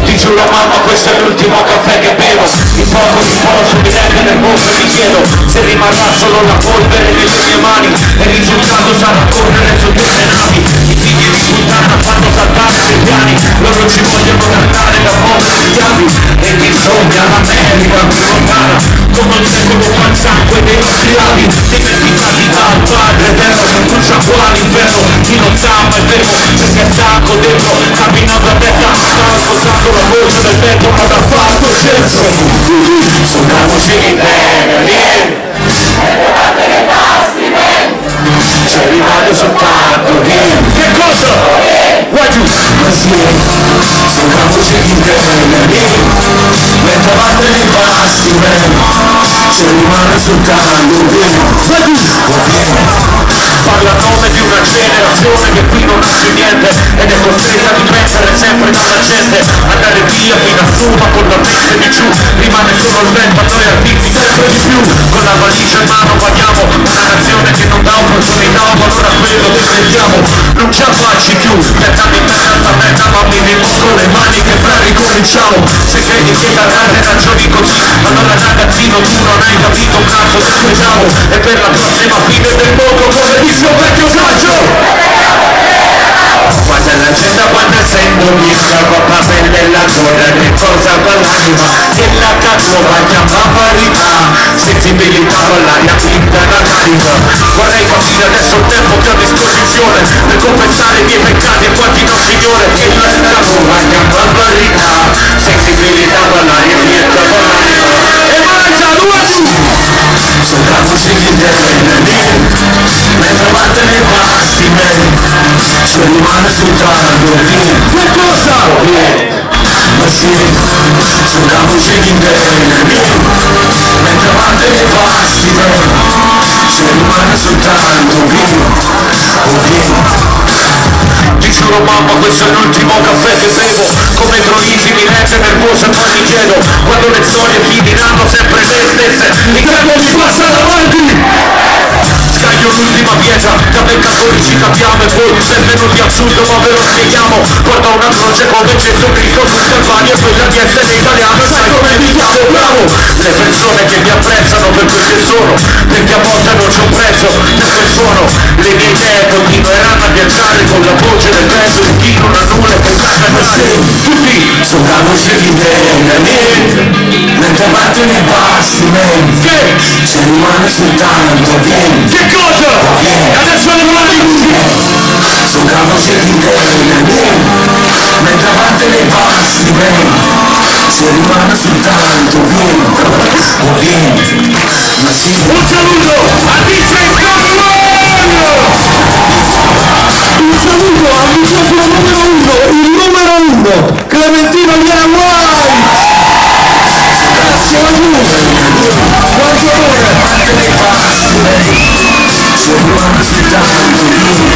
Ti giuro mamma, questo è l'ultimo caffè che bevo. Il poco riposo mi rende nervoso e mi chiedo se rimarrà solo la polvere nelle mie mani e il risultato sarà correre su delle navi. I figli di puttana fanno saltare dei piani, loro ci vogliono trattare da poveri schiavi e chi sogna l'America più lontana come il secolo fa il sangue dei nostri avi, dimenticati dal padre vero che brucia qua all'inferno. Chi non sa ma è vero perché è stanco dentro, camminando a testa sta ascoltando la voce del vento ma da fatto scherzo. sulla voce di Bene, se rimane soltanto vieni. Che cosa? Qua giù. Ma sulla voce di Bene, mentre batte i passi, se rimane soltanto vieni. Parla a nome di una generazione che qui non ha più niente ed è costretta a dipendere sempre dalla gente, andare via fino a su ma con la mente di giù rimane solo il vento a noi artisti sempre di più. Con la valigia in mano paghiamo una nazione che non dà opportunità o valore a quello che prendiamo. Non ce la facci più, mettami in tanta merda ma mi ripongo le mani che fra ricominciamo. Se credi che dare ragioni così, allora ragazzino tu non hai capito un cazzo che speciamo. E per la prossima fine del mondo come dice un vecchio saggio. Quando la gente quando sento mi scappa pelle la gola che cosa per l'anima che la cazzo va chiama parità sensibilità con l'aria finta la carica. Vorrei capire adesso il tempo che ho a disposizione per compensare i miei peccati e quanti no signore. che la cazzo va chiama parità sensibilità con l'aria finta con l'anima E mangia due giù. sulla voce di Bene, mentre batte nei passi se rimane soltanto vieni. Che cosa? Ma sulla voce di Bene, mentre batte nei passi se rimane soltanto vieni. Ti giuro mamma questo è l'ultimo caffè che bevo. Come Troisi mi rende nervoso e poi mi chiedo quando le storie finiranno sempre le stesse. Il tempo mi passa davanti. Scaglio l'ultima pietra, da peccatori ci capiamo e poi benvenuti al sud ma ve lo spieghiamo. Porta una croce come Gesù Cristo sul Calvario e quella di essere italiano e sai come mi chiamo, bravo. Le persone che mi apprezzano per quel che sono, perché a volte non c'è un prezzo per quel suono. Le mie idee continueranno a viaggiare con la voce del vento di chi non ha nulla che sa tutti. Sulla voce di Bene, mentre batte nei passi Che? se rimane soltanto vieni. Che cosa? E adesso le mani tutti. Sulla voce di Bene, mentre batte nei passi se rimane soltanto vieni. Ma Un saluto a DJ Carlo! Un saluto al microfono numero uno, Clementino Liana White! Grazie a lui! Quanto onore! se rimane soltanto vieni.